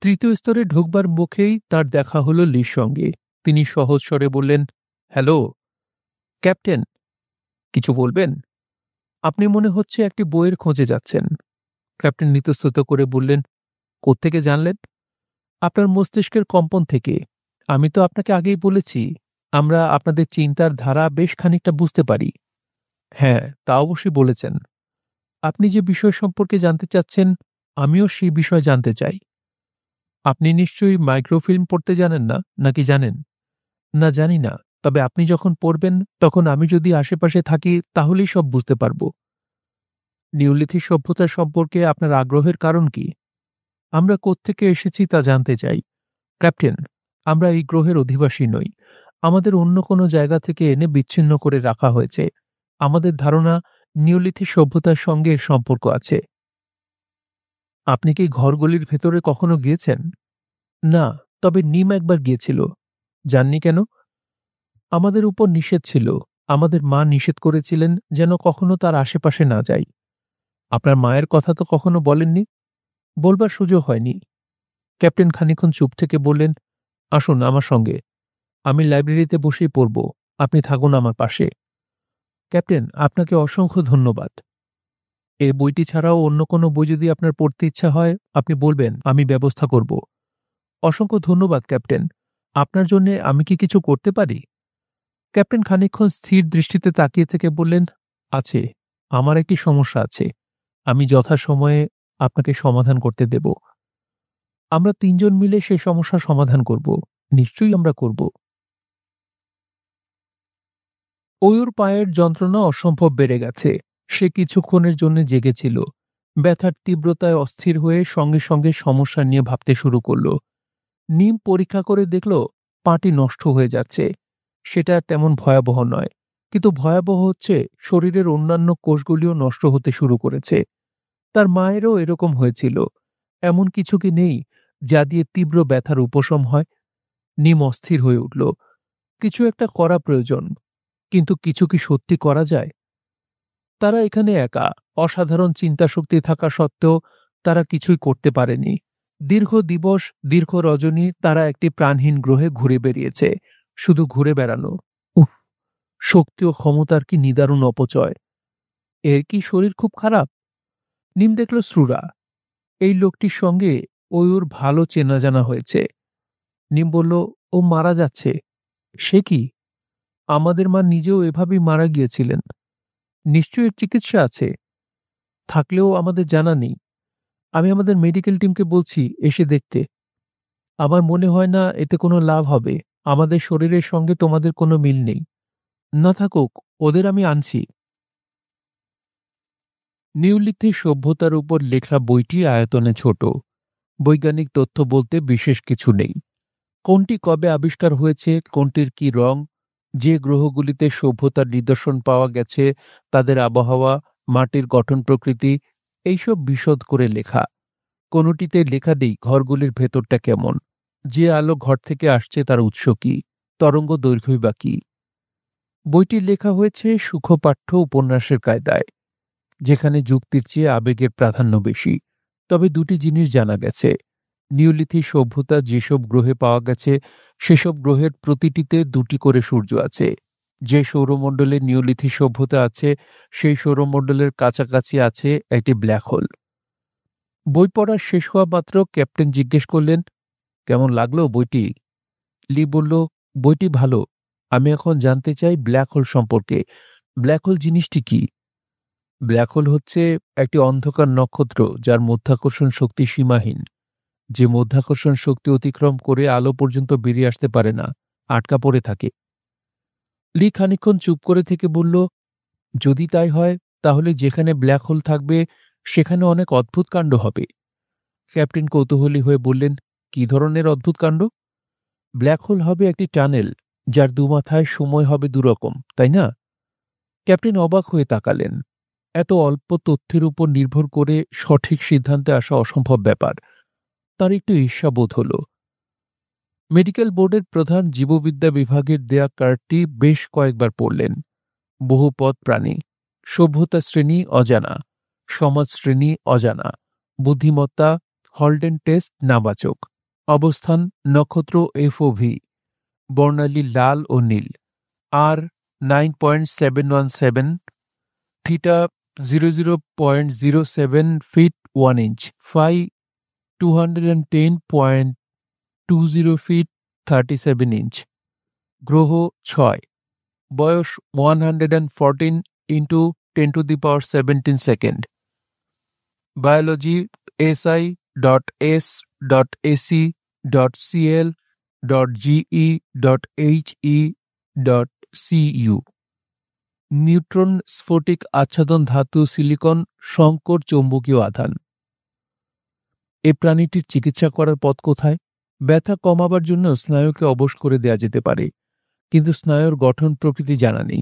3য় স্তরে ঢুকবার মুখেই তার দেখা হলো লির সঙ্গে। তিনি সহজ স্বরে বললেন, হ্যালো ক্যাপ্টেন। কিছু বলবেন? আপনি মনে হচ্ছে একটি বইয়ের খোঁজে যাচ্ছেন। ক্যাপ্টেন ইতস্তত করে বললেন, কোত্থেকে জানলেন? আপনার মস্তিষ্কের কম্পন থেকে। আমি তো আপনাকে আগেই বলেছি আমরা আপনাদের চিন্তার ধারা বেশ খানিকটা বুঝতে পারি। হ্যাঁ, তা অবশ্যই বলেছেন। আপনি যে বিষয় সম্পর্কে জানতে চাচ্ছেন, আমিও সেই বিষয় জানতে চাই। আপনি নিশ্চয়ই মাইক্রোফিল্ম পড়তে জানেন না, নাকি জানেন? না, জানি না। তবে আপনি যখন পড়বেন, তখন আমি যদি আশেপাশে থাকি তাহলেই সব বুঝতে পারব। নিওলিথিক সভ্যতা সম্পর্কে আপনার আগ্রহের কারণ কি? আমরা কোত্থেকে এসেছি তা জানতে চাই। ক্যাপ্টেন, আমরা এই গ্রহের অধিবাসী নই। আমাদের অন্য কোনো জায়গা থেকে এনে বিচ্ছিন্ন করে রাখা হয়েছে। আমাদের ধারণা নিওলিথিক সভ্যতার সঙ্গে এর সম্পর্ক আছে। আপনি কি ঘরগুলির ভেতরে কখনো গিয়েছেন? না, তবে নিম একবার গিয়েছিল। যাননি কেন? আমাদের উপর নিষেধ ছিল। আমাদের মা নিষেধ করেছিলেন যেন কখনো তার আশেপাশে না যাই। আপনার মায়ের কথা তো কখনো বলেননি? বলবার সুযোগ হয়নি। ক্যাপ্টেন খানিকক্ষণ চুপ থেকে বললেন, আসুন আমার সঙ্গে। আমি লাইব্রেরিতে বসেই পড়ব। আপনি থাকুন আমার পাশে। ক্যাপ্টেন, আপনাকে অসংখ্য ধন্যবাদ। এই বইটি ছাড়াও অন্য কোনো বই যদি আপনার পড়তে ইচ্ছা হয়, আপনি বলবেন, আমি ব্যবস্থা করব। অসংখ্য ধন্যবাদ ক্যাপ্টেন। আপনার জন্যে আমি কি কিছু করতে পারি? ক্যাপ্টেন খানিকক্ষণ স্থির দৃষ্টিতে তাকিয়ে থেকে বললেন, আছে। আমার একটি সমস্যা আছে। আমি যথাসময়ে আপনাকে সমাধান করতে দেব। আমরা তিনজন মিলে সে সমস্যার সমাধান করব। নিশ্চয়ই আমরা করব। অয়ুর পায়ের যন্ত্রণা অসম্ভব বেড়ে গেছে। সে কিছুক্ষণের জন্য জেগেছিল। ব্যথার তীব্রতায় অস্থির হয়ে সঙ্গে সঙ্গে সমস্যা নিয়ে ভাবতে শুরু করল। নিম পরীক্ষা করে দেখল পাটি নষ্ট হয়ে যাচ্ছে। সেটা তেমন ভয়াবহ নয়, কিন্তু ভয়াবহ হচ্ছে শরীরের অন্যান্য কোষগুলিও নষ্ট হতে শুরু করেছে। তার মায়েরও এরকম হয়েছিল। এমন কিছু কি নেই যা দিয়ে তীব্র ব্যথার উপশম হয়? নিম অস্থির হয়ে উঠল। কিছু একটা করা প্রয়োজন, কিন্তু কিছু কি সত্যি করা যায়? তারা এখানে একা। অসাধারণ চিন্তাশক্তি থাকা সত্ত্বেও তারা কিছুই করতে পারেনি। দীর্ঘ দিবস, দীর্ঘ রজনী তারা একটি প্রাণহীন গ্রহে ঘুরে বেরিয়েছে। শুধু ঘুরে বেড়ানো। উফ! শক্তি ও ক্ষমতার কি নিদারুণ অপচয়! এর কি শরীর খুব খারাপ? নিম দেখল শ্রুরা। এই লোকটির সঙ্গে ওর ভালো চেনা জানা হয়েছে। নিম বলল, ও মারা যাচ্ছে। সে কি? আমাদের মা নিজেও এভাবেই মারা গিয়েছিলেন। নিশ্চয়ই এর চিকিৎসা আছে। থাকলেও আমাদের জানা নেই। আমি আমাদের মেডিকেল টিমকে বলছি এসে দেখতে। আমার মনে হয় না এতে কোনো লাভ হবে। আমাদের শরীরের সঙ্গে তোমাদের কোনো মিল নেই। না থাকুক, ওদের আমি আনছি। নিওলিথিক সভ্যতার উপর লেখা বইটি আয়তনে ছোট। বৈজ্ঞানিক তথ্য বলতে বিশেষ কিছু নেই। কোনটি কবে আবিষ্কার হয়েছে, কোনটির কি রং, যে গ্রহগুলিতে সভ্যতার নিদর্শন পাওয়া গেছে তাদের আবহাওয়া, মাটির গঠন প্রকৃতি, এইসব বিশদ করে লেখা। কোনোটিতে লেখা নেই ঘরগুলির ভেতরটা কেমন, যে আলো ঘর থেকে আসছে তার উৎস কি, তরঙ্গ দৈর্ঘ্যই বা কি। বইটি লেখা হয়েছে সুখপাঠ্য উপন্যাসের কায়দায়, যেখানে যুক্তির চেয়ে আবেগের প্রাধান্য বেশি। তবে দুটি জিনিস জানা গেছে। নিওলিথিক সভ্যতা যেসব গ্রহে পাওয়া গেছে সেসব গ্রহের প্রতিটিতে দুটি করে সূর্য আছে। যে সৌরমণ্ডলে নিওলিথিক সভ্যতা আছে সেই সৌরমণ্ডলের কাছাকাছি আছে একটি ব্ল্যাক হোল। বই পড়া শেষ হওয়া মাত্র ক্যাপ্টেন জিজ্ঞেস করলেন, কেমন লাগলো বইটি? লি বলল, বইটি ভালো। আমি এখন জানতে চাই ব্ল্যাক হোল সম্পর্কে। ব্ল্যাক হোল জিনিসটি কি? ব্ল্যাক হোল হচ্ছে একটি অন্ধকার নক্ষত্র যার মধ্যাকর্ষণ শক্তি সীমাহীন। যে মধ্যাকর্ষণ শক্তি অতিক্রম করে আলো পর্যন্ত বেরিয়ে আসতে পারে না, আটকা পড়ে থাকে। লি খানিকক্ষণ চুপ করে থেকে বলল, যদি তাই হয় তাহলে যেখানে ব্ল্যাক হোল থাকবে সেখানে অনেক অদ্ভুত কাণ্ড হবে। ক্যাপ্টেন কৌতূহলী হয়ে বললেন, কি ধরনের অদ্ভুত কাণ্ড? ব্ল্যাক হোল হবে একটি টানেল, যার দুমাথায় সময় হবে দুরকম, তাই না? ক্যাপ্টেন অবাক হয়ে তাকালেন। এত অল্প তথ্যের উপর নির্ভর করে সঠিক সিদ্ধান্তে আসা অসম্ভব ব্যাপার। তার একটু ঈর্ষাবোধ হল। মেডিকেল বোর্ডের প্রধান জীববিদ্যা বিভাগের দেয়া কার্ডটি বেশ কয়েকবার পড়লেন। বহুপদ প্রাণী, সভ্যতা শ্রেণী অজানা, সমাজ শ্রেণী অজানা, বুদ্ধিমত্তা হলডেন টেস্ট নাবাচক, অবস্থান নক্ষত্র FOV, বর্ণালী লাল ও নীল, আর 9.717, theta 00.07 feet 1 inch, phi 210.20 feet 37 inch. গ্রহ 6, বয়স 114 into 10^17 second, biology si.s.ac.cl.ge.he.cu, neutron স্ফটিক আচ্ছাদন ধাতু সিলিকন সংকর চৌম্বকীয় আধান। এ প্রাণীটির চিকিৎসা করার পথ কোথায়? ব্যথা কমাবার জন্য স্নায়ুকে অবশ করে দেয়া যেতে পারে, কিন্তু স্নায়ুর গঠন প্রকৃতি জানা নেই।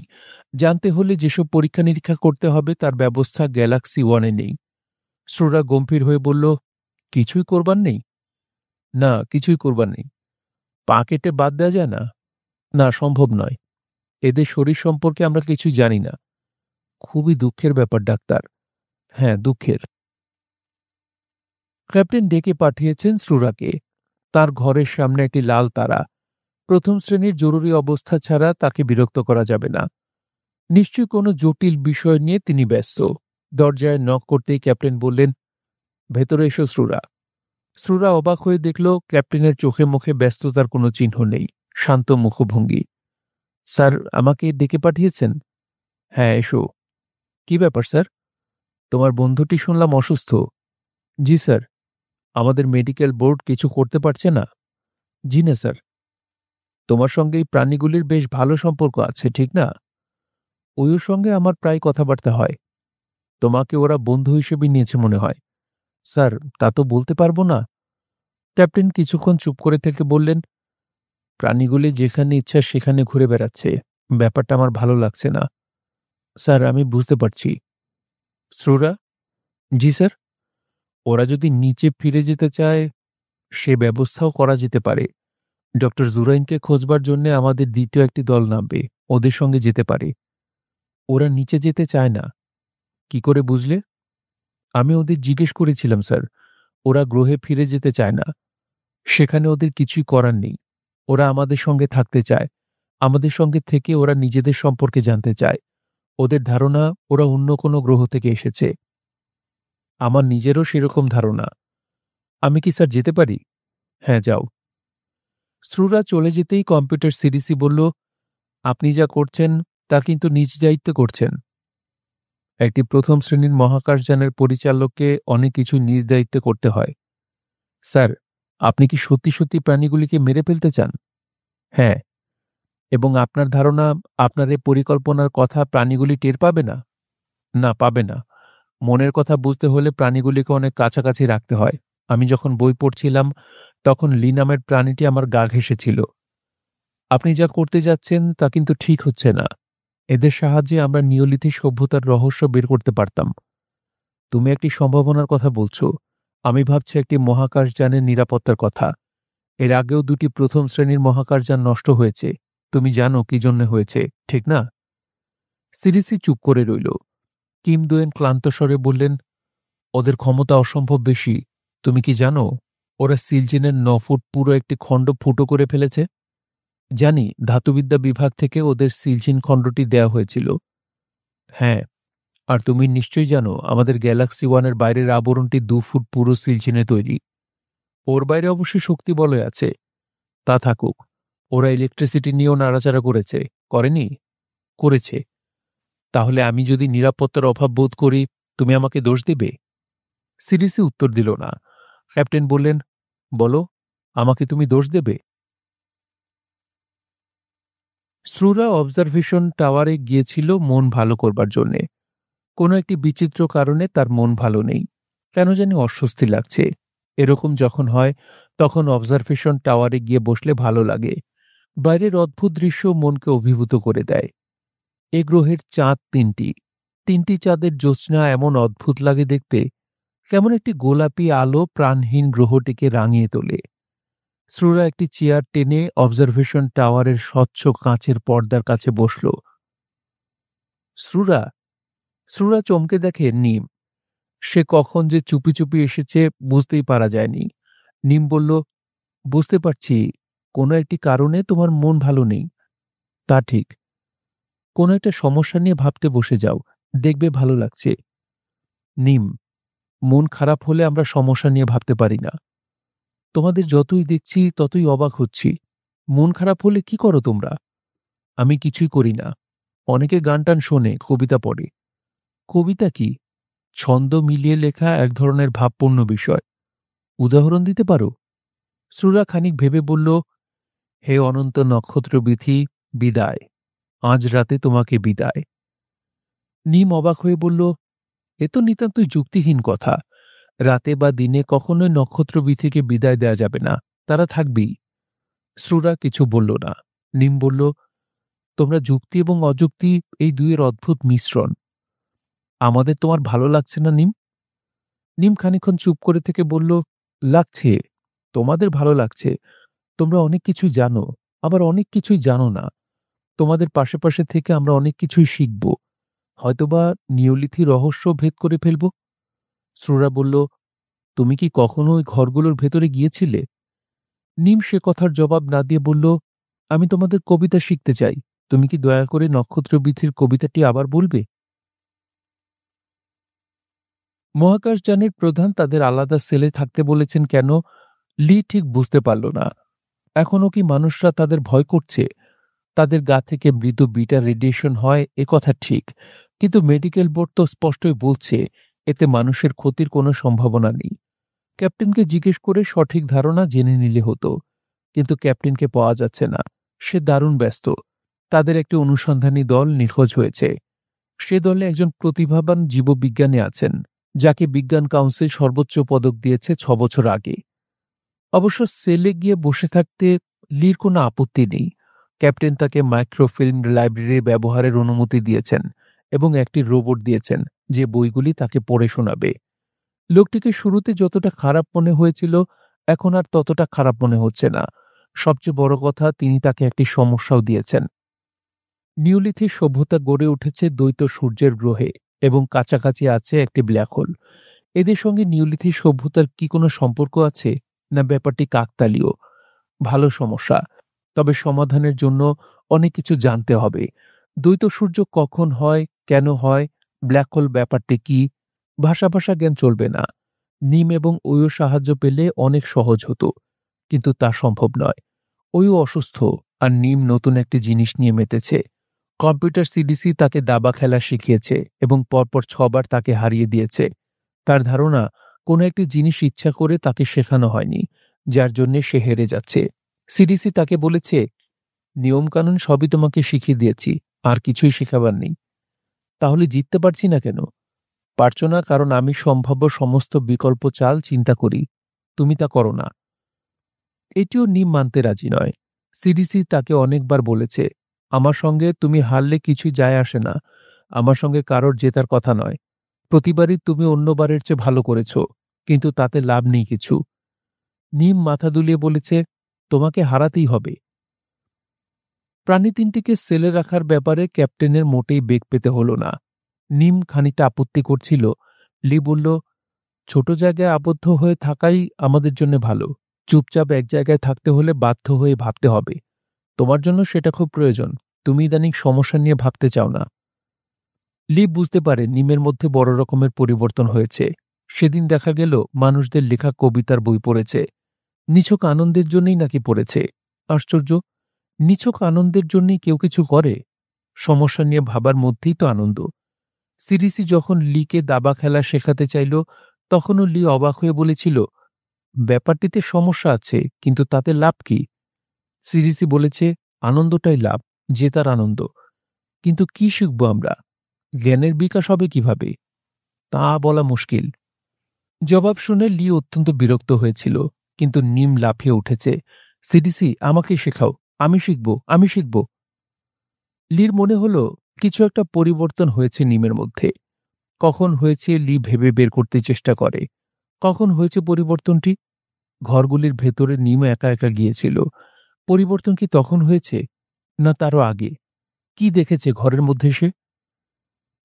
জানতে হলে যেসব পরীক্ষা নিরীক্ষা করতে হবে তার ব্যবস্থা গ্যালাক্সি ওয়ানে নেই। শ্রোরা গম্ভীর হয়ে বলল, কিছুই করবার নেই? না, কিছুই করবার নেই। পা কেটে বাদ দেওয়া যায় না? না, সম্ভব নয়। এদের শরীর সম্পর্কে আমরা কিছুই জানি না। খুবই দুঃখের ব্যাপার ডাক্তার। হ্যাঁ, দুঃখের। ক্যাপ্টেন ডেকে পাঠিয়েছেন শ্রুরাকে। তার ঘরের সামনে একটি লাল তারা। প্রথম শ্রেণীর জরুরি অবস্থা ছাড়া তাকে বিরক্ত করা যাবে না। নিশ্চয়ই কোনো জটিল বিষয় নিয়ে তিনি ব্যস্ত। দরজায় নক করতেই ক্যাপ্টেন বললেন, ভেতরে এসো শ্রুরা। শ্রুরা অবাক হয়ে দেখল ক্যাপ্টেনের চোখে মুখে ব্যস্ততার কোনো চিহ্ন নেই, শান্ত মুখভঙ্গি। স্যার, আমাকে ডেকে পাঠিয়েছেন? হ্যাঁ, এসো। কি ব্যাপার স্যার? তোমার বন্ধুটি শুনলাম অসুস্থ। জি স্যার। আমাদের মেডিকেল বোর্ড কিছু করতে পারছে না? জি না স্যার। তোমার সঙ্গে এই প্রাণীগুলির বেশ ভালো সম্পর্ক আছে, ঠিক না? ওর সঙ্গে আমার প্রায় কথাবার্তা হয়। তোমাকে ওরা বন্ধু হিসেবে নিয়েছে মনে হয়। স্যার, তা তো বলতে পারবো না। ক্যাপ্টেন কিছুক্ষণ চুপ করে থেকে বললেন, প্রাণীগুলি যেখানে ইচ্ছা সেখানে ঘুরে বেড়াচ্ছে। ব্যাপারটা আমার ভালো লাগছে না। স্যার, আমি বুঝতে পারছি। শ্রুরা? জি স্যার। ওরা যদি নিচে ফিরে যেতে চায়, সে ব্যবস্থাও করা যেতে পারে। ডক্টর জুরাইনকে খোঁজবার জন্য আমাদের দ্বিতীয় একটি দল নামবে, ওদের সঙ্গে যেতে পারে। ওরা নিচে যেতে চায় না। কি করে বুঝলে? আমি ওদের জিজ্ঞেস করেছিলাম স্যার। ওরা গ্রহে ফিরে যেতে চায় না। সেখানে ওদের কিছুই করার নেই। ওরা আমাদের সঙ্গে থাকতে চায়। আমাদের সঙ্গে থেকে ওরা নিজেদের সম্পর্কে জানতে চায়। ওদের ধারণা ওরা অন্য কোনো গ্রহ থেকে এসেছে। আমার নিজেরও সেরকম ধারণা। আমি কি স্যার যেতে পারি? হ্যাঁ, যাও। শ্রুরা চলে যেতেই কম্পিউটার সিডিসি বলল, আপনি যা করছেন তা কিন্তু নিজ দায়িত্বে করছেন। একটি প্রথম শ্রেণীর মহাকাশযানের পরিচালককে অনেক কিছু নিজ দায়িত্বে করতে হয়। স্যার, আপনি কি সত্যি সত্যি প্রাণীগুলিকে মেরে ফেলতে চান? হ্যাঁ। এবং আপনার ধারণা আপনার এ পরিকল্পনার কথা প্রাণীগুলি টের পাবে না? না, পাবে না। মনের কথা বুঝতে হলে প্রাণীগুলিকে অনেক কাছাকাছি রাখতে হয়। আমি যখন বই পড়ছিলাম তখন লি নামের প্রাণীটি আমার গা ঘেঁষেছিল। আপনি যা করতে যাচ্ছেন তা কিন্তু ঠিক হচ্ছে না। এদের সাহায্যে আমরা নিওলিথিক সভ্যতার রহস্য বের করতে পারতাম। তুমি একটি সম্ভাবনার কথা বলছো। আমি ভাবছি একটি মহাকাশযানের নিরাপত্তার কথা। এর আগেও 2টি প্রথম শ্রেণীর মহাকাশযান নষ্ট হয়েছে। তুমি জানো কি জন্য হয়েছে, ঠিক না? সিরিসি চুপ করে রইল। কিম দোয়েন ক্লান্ত স্বরে বললেন, ওদের ক্ষমতা অসম্ভব বেশি। তুমি কি জানো ওরা সিলজিনের 9 ফুট পুরো একটি খণ্ড ফুটো করে ফেলেছে? জানি, ধাতুবিদ্যা বিভাগ থেকে ওদের সিলজিন খণ্ডটি দেয়া হয়েছিল। হ্যাঁ, আর তুমি নিশ্চয়ই জানো আমাদের গ্যালাক্সি ওয়ানের বাইরের আবরণটি 2 ফুট পুরো সিলজিনে তৈরি। ওর বাইরে অবশ্যই শক্তি বলয় আছে। তা থাকুক, ওরা ইলেকট্রিসিটি নিয়েও নাড়াচাড়া করেছে, করেনি? করেছে। তাহলে আমি যদি নিরাপত্তার অভাব বোধ করি, তুমি আমাকে দোষ দেবে? সিরিসি উত্তর দিল না। ক্যাপ্টেন বললেন, বলো, আমাকে তুমি দোষ দেবে? শ্রুরা অবজারভেশন টাওয়ারে গিয়েছিল মন ভালো করবার জন্যে। কোনো একটি বিচিত্র কারণে তার মন ভালো নেই। কেন জানি অস্বস্তি লাগছে। এরকম যখন হয় তখন অবজারভেশন টাওয়ারে গিয়ে বসলে ভালো লাগে। বাইরের অদ্ভুত দৃশ্য মনকে অভিভূত করে দেয়। এ গ্রহের চাঁদ 3টি। 3টি চাঁদের জ্যোৎস্না এমন অদ্ভুত লাগে দেখতে, কেমন একটি গোলাপি আলো প্রাণহীন গ্রহটিকে রাঙিয়ে তোলে। শ্রুরা একটি চেয়ার টেনে অবজারভেশন টাওয়ারের স্বচ্ছ কাঁচের পর্দার কাছে বসল। শ্রুরা? শ্রুরা চমকে দেখে নিম। সে কখন যে চুপি চুপি এসেছে বুঝতেই পারা যায়নি। নিম বলল, বুঝতে পারছি, কোনো একটি কারণে তোমার মন ভালো নেই। তা ঠিক। কোনো একটা সমস্যা নিয়ে ভাবতে বসে যাও, দেখবে ভালো লাগছে। নিম, মন খারাপ হলে আমরা সমস্যা নিয়ে ভাবতে পারি না। তোমাদের যতই দেখছি ততই অবাক হচ্ছি। মন খারাপ হলে কি করো তোমরা? আমি কিছুই করি না। অনেকে গান টান শোনে, কবিতা পড়ে। কবিতা কি? ছন্দ মিলিয়ে লেখা এক ধরনের ভাবপূর্ণ বিষয়। উদাহরণ দিতে পারো? শ্রুরা খানিক ভেবে বলল, হে অনন্ত নক্ষত্রবিথি, বিদায়। আজ রাতে তোমাকে বিদায়। নিম অবাক হয়ে বলল, এ তো নিতান্তই যুক্তিহীন কথা। রাতে বা দিনে কখনোই নক্ষত্রবিথিকে বিদায় দেয়া যাবে না, তারা থাকবেই। শ্রুরা কিছু বলল না। নিম বলল, তোমরা যুক্তি এবং অযুক্তি এই দুইয়ের অদ্ভুত মিশ্রণ। আমাদের তোমার ভালো লাগছে না নিম? নিম খানিকক্ষণ চুপ করে থেকে বলল, লাগছে। তোমাদের ভালো লাগছে। তোমরা অনেক কিছুই জানো, আবার অনেক কিছুই জানো না। তোমাদের পাশে পাশে থেকে আমরা অনেক কিছুই শিখব। হয়তোবা নিওলিথি রহস্য ভেদ করে ফেলব। শ্রুরা বলল, তুমি কি কখনো ওই ঘরগুলোর ভেতরে গিয়েছিলে? নিম সে কথার জবাব না দিয়ে বলল, আমি তোমাদের কবিতা শিখতে চাই। তুমি কি দয়া করে নক্ষত্রবিথির কবিতাটি আবার বলবে? মহাকাশযানের প্রধান তাদের আলাদা সেলে থাকতে বলেছেন কেন, লি ঠিক বুঝতে পারল না। এখনও কি মানুষরা তাদের ভয় করছে? তাদের গা থেকে মৃদু বিটা রেডিয়েশন হয় এ কথা ঠিক, কিন্তু মেডিকেল বোর্ড তো স্পষ্টই বলছে এতে মানুষের ক্ষতির কোনো সম্ভাবনা নেই। ক্যাপ্টেনকে জিজ্ঞেস করে সঠিক ধারণা জেনে নিলে হতো, কিন্তু ক্যাপ্টেনকে পাওয়া যাচ্ছে না। সে দারুণ ব্যস্ত। তাদের একটি অনুসন্ধানী দল নিখোঁজ হয়েছে। সে দলে একজন প্রতিভাবান জীববিজ্ঞানী আছেন, যাকে বিজ্ঞান কাউন্সিল সর্বোচ্চ পদক দিয়েছে 6 বছর আগে। অবশ্য সেলে গিয়ে বসে থাকতে লির কোনো আপত্তি নেই। ক্যাপ্টেন তাকে মাইক্রোফিল্ম লাইব্রেরি ব্যবহারের অনুমতি দিয়েছেন এবং একটি রোবট দিয়েছেন যে বইগুলি তাকে পড়ে শোনাবে। লোকটিকে শুরুতে যতটা খারাপ মনে হয়েছিল, এখন আর ততটা খারাপ মনে হচ্ছে না। সবচেয়ে বড় কথা, তিনি তাকে একটি সমস্যাও দিয়েছেন। নিওলিথিক সভ্যতা গড়ে উঠেছে দ্বৈত সূর্যের গ্রহে এবং কাছাকাছি আছে একটি ব্ল্যাক হোল। এদের সঙ্গে নিওলিথিক সভ্যতার কি কোনো সম্পর্ক আছে, না ব্যাপারটি কাকতালীয়? ভালো সমস্যা, তবে সমাধানের জন্য অনেক কিছু জানতে হবে। দ্বৈত সূর্য কখন হয়, কেন হয়, ব্ল্যাক হোল ব্যাপারটি কি? ভাষা ভাষা জ্ঞান চলবে না। নিম এবং ওয়ো সাহায্য পেলে অনেক সহজ হতো, কিন্তু তা সম্ভব নয়। ওয়ো অসুস্থ, আর নিম নতুন একটি জিনিস নিয়ে মেতেছে। কম্পিউটার সিডিসি তাকে দাবা খেলা শিখিয়েছে এবং পরপর 6 বার তাকে হারিয়ে দিয়েছে। তার ধারণা কোনো একটি জিনিস ইচ্ছা করে তাকে শেখানো হয়নি, যার জন্য সে হেরে যাচ্ছে। সিডিসি তাকে বলেছে, নিয়মকানুন সবই তোমাকে শিখিয়ে দিয়েছি, আর কিছুই শেখাবার নেই। তাহলে জিততে পারছি না কেন? পারছো না কারণ আমি সম্ভাব্য সমস্ত বিকল্প চাল চিন্তা করি, তুমি তা করো না। এটিও নিম মানতে রাজি নয়। সিডিসি তাকে অনেকবার বলেছে, আমার সঙ্গে তুমি হারলে কিছুই যায় আসে না। আমার সঙ্গে কারোর জেতার কথা নয়। প্রতিবারই তুমি অন্যবারের চেয়ে ভালো করেছ, কিন্তু তাতে লাভ নেই কিছু। নিম মাথা দুলিয়ে বলেছে, তোমাকে হারাতেই হবে। প্রাণী তিনটিকে সেলে রাখার ব্যাপারে ক্যাপ্টেনের মোটেই বেগ পেতে হল না। নিম খানিকটা আপত্তি করছিল। লি বলল, ছোট জায়গায় আবদ্ধ হয়ে থাকাই আমাদের জন্য ভালো। চুপচাপ এক জায়গায় থাকতে হলে বাধ্য হয়ে ভাবতে হবে। তোমার জন্য সেটা খুব প্রয়োজন। তুমি ইদানিং সমস্যা নিয়ে ভাবতে চাও না। লি বুঝতে পারে নিমের মধ্যে বড় রকমের পরিবর্তন হয়েছে। সেদিন দেখা গেল মানুষদের লেখা কবিতার বই পড়েছে। নিছক আনন্দের জন্যই নাকি পড়েছে। আশ্চর্য, নিছক আনন্দের জন্যই কেউ কিছু করে? সমস্যা নিয়ে ভাবার মধ্যেই তো আনন্দ। সিরিসি যখন লিকে দাবা খেলা শেখাতে চাইল, তখনও লি অবাক হয়ে বলেছিল, ব্যাপারটিতে সমস্যা আছে, কিন্তু তাতে লাভ কি? সিরিসি বলেছে, আনন্দটাই লাভ, জেতার আনন্দ। কিন্তু কি শিখব আমরা? জ্ঞানের বিকাশ হবে কিভাবে? তা বলা মুশকিল। জবাব শুনে লি অত্যন্ত বিরক্ত হয়েছিল, কিন্তু নিম লাফিয়ে উঠেছে, সিডিসি আমাকে শেখাও, আমি শিখব, আমি শিখব। লির মনে হল কিছু একটা পরিবর্তন হয়েছে নিমের মধ্যে। কখন হয়েছে লি ভেবে বের করতে চেষ্টা করে। কখন হয়েছে পরিবর্তনটি? ঘরগুলির ভেতরে নিম একা একা গিয়েছিল। পরিবর্তন কি তখন হয়েছে, না তারও আগে? কি দেখেছে ঘরের মধ্যে সে?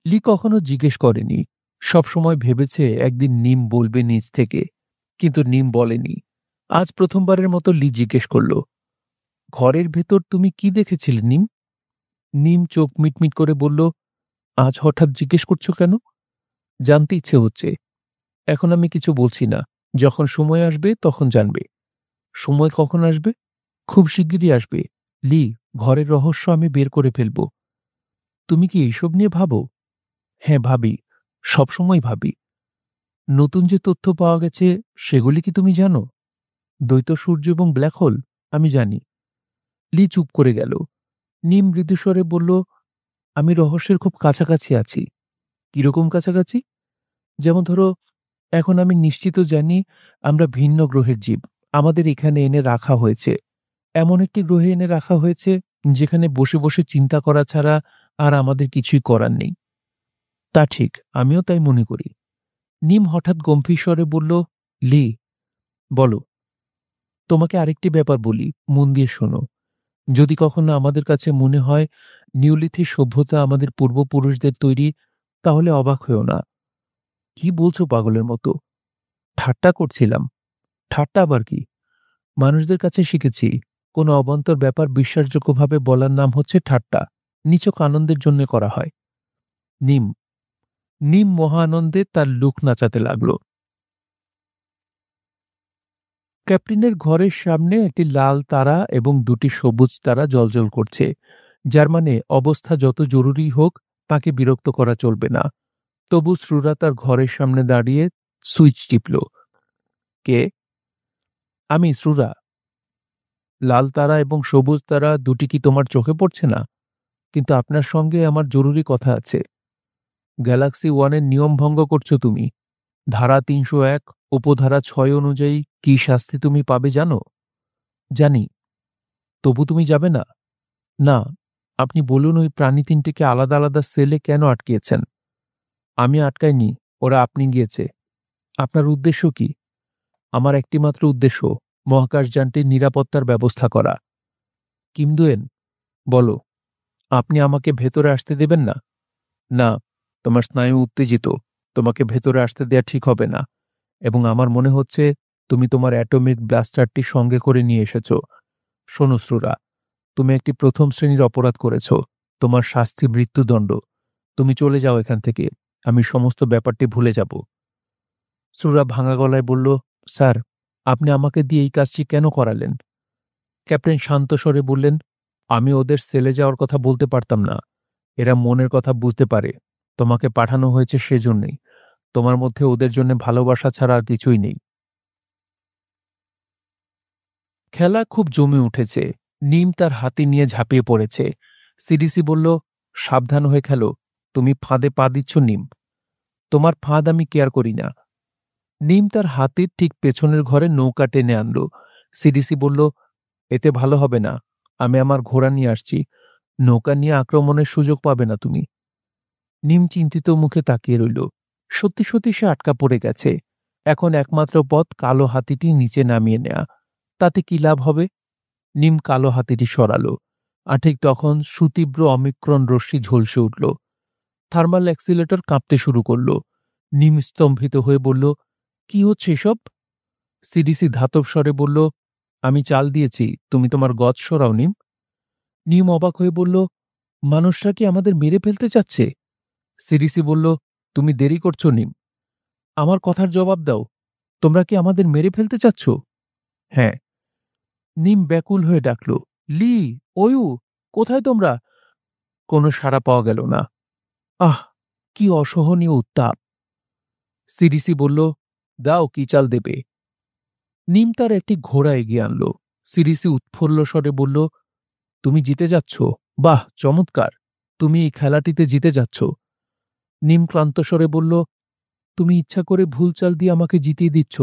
লি কখনো জিজ্ঞেস করেনি। সবসময় ভেবেছে একদিন নিম বলবে নিজ থেকে, কিন্তু নিম বলেনি। আজ প্রথমবারের মতো লি জিজ্ঞেস করল, ঘরের ভেতর তুমি কি দেখেছিলে নিম? নিম চোখ মিটমিট করে বলল, আজ হঠাৎ জিজ্ঞেস করছো কেন? জানতে ইচ্ছে হচ্ছে। এখন আমি কিছু বলছি না। যখন সময় আসবে তখন জানবে। সময় কখন আসবে? খুব শিগগিরই আসবে। লি, ঘরের রহস্য আমি বের করে ফেলব। তুমি কি এইসব নিয়ে ভাবো? হ্যাঁ, ভাবি। সবসময় ভাবি। নতুন যে তথ্য পাওয়া গেছে সেগুলি কি তুমি জানো? দ্বৈত সূর্য এবং ব্ল্যাক হোল? আমি জানি। লি চুপ করে গেল। নিম মৃদুস্বরে বলল, আমি রহস্যের খুব কাছাকাছি আছি। কিরকম কাছাকাছি? যেমন ধরো, এখন আমি নিশ্চিত জানি আমরা ভিন্ন গ্রহের জীব। আমাদের এখানে এনে রাখা হয়েছে। এমন একটি গ্রহে এনে রাখা হয়েছে যেখানে বসে বসে চিন্তা করা ছাড়া আর আমাদের কিছুই করার নেই। তা ঠিক, আমিও তাই মনে করি। নিম হঠাৎ গম্ভীর স্বরে বলল, লি, বলো। তোমাকে আরেকটি ব্যাপার বলি, মন দিয়ে শোনো। যদি কখনো আমাদের কাছে মনে হয় নিওলিথিক সভ্যতা আমাদের পূর্বপুরুষদের তৈরি, তাহলে অবাক হয়েও না। কি বলছো পাগলের মতো? ঠাট্টা করছিলাম। ঠাট্টা আবার কি? মানুষদের কাছে শিখেছি কোনো অবান্তর ব্যাপার বিশ্বাসযোগ্যভাবে বলার নাম হচ্ছে ঠাট্টা। নিছক আনন্দের জন্য করা হয়। নিম নিম মহা আনন্দে তার লুক নাচাতে লাগল। ক্যাপ্টেনের ঘরের সামনে একটি লাল তারা এবং দুটি সবুজ তারা জ্বলজ্বল করছে, যার মানে অবস্থা যত জরুরি হোক তাকে বিরক্ত করা চলবে না। তবু শ্রুরা তার ঘরের সামনে দাঁড়িয়ে সুইচ টিপল। কে? আমি, শ্রুরা। লাল তারা এবং সবুজ তারা দুটি কি তোমার চোখে পড়ছে না? কিন্তু আপনার সঙ্গে আমার জরুরি কথা আছে। গ্যালাক্সি ওয়ানের নিয়ম ভঙ্গ করছো তুমি। ধারা ৩০১ উপধারা ৬ অনুযায়ী কি শাস্তি তুমি পাবে জানো? জানি। তবু তুমি যাবে না? না। আপনি বলুন, ওই প্রাণী তিনটিকে আলাদা আলাদা সেলে কেন আটকিয়েছেন? আমি আটকাইনি, ওরা আপনি গিয়েছে। আপনার উদ্দেশ্য কি? আমার একটিমাত্র উদ্দেশ্য, মহাকাশযানটির নিরাপত্তার ব্যবস্থা করা। কিমদুয়েন, বলো, আপনি আমাকে ভেতরে আসতে দেবেন না? না, তোমার স্নায়ু উত্তেজিত। তোমাকে ভেতরে আসতে দেয়া ঠিক হবে না। এবং আমার মনে হচ্ছে তুমি তোমার অ্যাটমিক ব্লাস্টারটি সঙ্গে করে নিয়ে এসেছ। শোনো শ্রুরা, তুমি একটি প্রথম শ্রেণীর অপরাধ করেছ। তোমার শাস্তি মৃত্যুদণ্ড। তুমি চলে যাও এখান থেকে। আমি সমস্ত ব্যাপারটি ভুলে যাব। শ্রুরা ভাঙা গলায় বলল, স্যার, আপনি আমাকে দিয়ে এই কাজটি কেন করালেন? ক্যাপ্টেন শান্ত স্বরে বললেন, আমি ওদের সেলে যাওয়ার কথা বলতে পারতাম না। এরা মনের কথা বুঝতে পারে। তোমাকে পাঠানো হয়েছে সেজন্যই। তোমার মধ্যে ওদের জন্য ভালোবাসা ছাড়া আর কিছুই নেই। খেলা খুব জমে উঠেছে। নিম তার হাতি নিয়ে ঝাঁপিয়ে পড়েছে। সিডিসি বলল, সাবধান হয়ে খেলো। তুমি ফাঁদে পা দিচ্ছ নিম। তোমার ফাঁদ আমি কেয়ার করি না। নিম তার হাতির ঠিক পেছনের ঘরে নৌকা টেনে আনল। সিডিসি বলল, এতে ভালো হবে না। আমি আমার ঘোড়া নিয়ে আসছি। নৌকা নিয়ে আক্রমণের সুযোগ পাবে না তুমি। নিম চিন্তিত মুখে তাকিয়ে রইল। সত্যি সত্যি সে আটকা পড়ে গেছে। এখন একমাত্র পথ কালো হাতিটি নিচে নামিয়ে নেয়া। তাতে কি লাভ হবে? নিম কালো হাতিটি সরালো। আর ঠিক তখন সুতীব্র অমিক্রণ রশ্মি ঝলসে উঠল। থার্মাল অ্যাক্সিলেটর কাঁপতে শুরু করল। নিম স্তম্ভিত হয়ে বলল, কি হচ্ছে এসব? সিডিসি ধাতব স্বরে বলল, আমি চাল দিয়েছি, তুমি তোমার গজ সরাও নিম। নিম অবাক হয়ে বলল, মানুষরা কি আমাদের মেরে ফেলতে চাচ্ছে? সিডিসি বলল, তুমি দেরি করছো নিম। আমার কথার জবাব দাও। তোমরা কি আমাদের মেরে ফেলতে চাচ্ছ? হ্যাঁ। নিম ব্যাকুল হয়ে ডাকল, লি, ওয়ু, কোথায় তোমরা? কোনো সাড়া পাওয়া গেল না। আহ, কি অসহনীয় উত্তাপ! সিডিসি বলল, দাও, কি চাল দেবে? নিম তার একটি ঘোড়া এগিয়ে আনল। সিডিসি উৎফুল্ল স্বরে বলল, তুমি জিতে যাচ্ছ। বাহ, চমৎকার! তুমি এই খেলাটিতে জিতে যাচ্ছ। নিম ক্লান্ত স্বরে বলল, তুমি ইচ্ছা করে ভুল চাল দিয়ে আমাকে জিতিয়ে দিচ্ছ।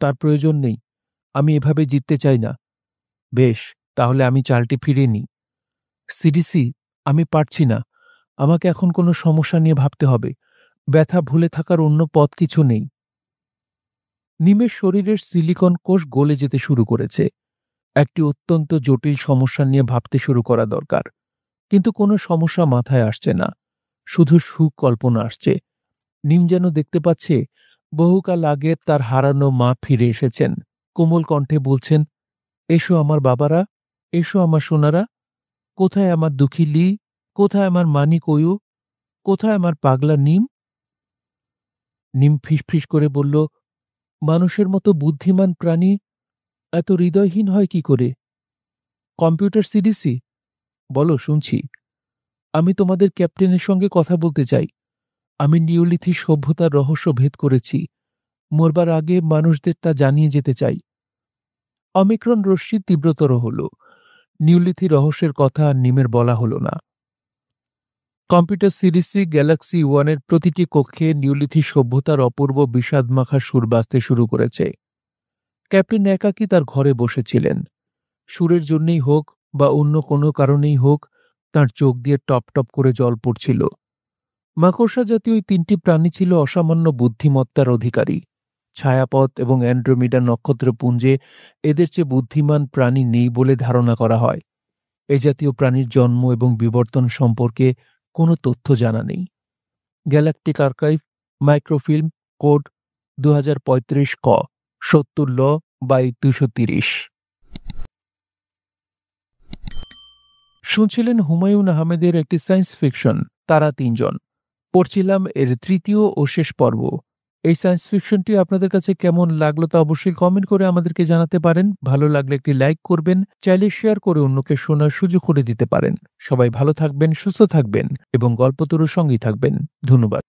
তার প্রয়োজন নেই। আমি এভাবে জিততে চাই না। বেশ, তাহলে আমি চালটি ফিরিয়ে নিই। সিডিসি, আমি পারছি না। আমাকে এখন কোনো সমস্যা নিয়ে ভাবতে হবে। ব্যথা ভুলে থাকার অন্য পথ কিছু নেই। নিমের শরীরের সিলিকন কোষ গলে যেতে শুরু করেছে। একটি অত্যন্ত জটিল সমস্যা নিয়ে ভাবতে শুরু করা দরকার। কিন্তু কোনো সমস্যা মাথায় আসছে না। শুধু সুখ কল্পনা আসছে। নিম যেন দেখতে পাচ্ছে বহুকাল আগের তার হারানো মা ফিরে এসেছেন। কোমল কণ্ঠে বলছেন, এসো আমার বাবারা, এসো আমার সোনারা। কোথায় আমার দুঃখী লি? কোথায় আমার মানিক ওয়ু? কোথায় আমার পাগলা নিম? নিম ফিসফিস করে বলল, মানুষের মতো বুদ্ধিমান প্রাণী এত হৃদয়হীন হয় কি করে? কম্পিউটার সিডিসি, বলো, শুনছি। আমি তোমাদের ক্যাপ্টেনের সঙ্গে কথা বলতে চাই। আমি নিওলিথিক সভ্যতার রহস্য ভেদ করেছি। মরবার আগে মানুষদের তা জানিয়ে যেতে চাই। অমিক্রন রশ্মি তীব্রতর হল। নিওলিথি রহস্যের কথা আর নিমের বলা হলো না। কম্পিউটার সিরিজটি গ্যালাক্সি ওয়ানের প্রতিটি কক্ষে নিওলিথিক সভ্যতার অপূর্ব বিষাদমাখা সুর বাজতে শুরু করেছে। ক্যাপ্টেন একাকী তার ঘরে বসেছিলেন। সুরের জন্যই হোক বা অন্য কোনো কারণেই হোক, তার চোখ দিয়ে টপ টপ করে জল পড়ছিল। মাকড়সা জাতীয় ওই তিনটি প্রাণী ছিল অসামান্য বুদ্ধিমত্তার অধিকারী। ছায়াপথ এবং অ্যান্ড্রোমিডা নক্ষত্রপুঞ্জে এদের চেয়ে বুদ্ধিমান প্রাণী নেই বলে ধারণা করা হয়। এ জাতীয় প্রাণীর জন্ম এবং বিবর্তন সম্পর্কে কোনো তথ্য জানা নেই। গ্যালাকটিক আর্কাইভ, মাইক্রোফিল্ম, কোড 2035 ক 70 ল/230। শুনছিলেন হুমায়ুন আহমেদের একটি সায়েন্স ফিকশন, তারা তিনজন। পড়ছিলাম এর তৃতীয় ও শেষ পর্ব। এই সায়েন্স ফিকশনটি আপনাদের কাছে কেমন লাগলো তা অবশ্যই কমেন্ট করে আমাদেরকে জানাতে পারেন। ভালো লাগলে একটি লাইক করবেন, চাইলে শেয়ার করে অন্যকে শোনার সুযোগ করে দিতে পারেন। সবাই ভালো থাকবেন, সুস্থ থাকবেন এবং গল্পতরুর সঙ্গেই থাকবেন। ধন্যবাদ।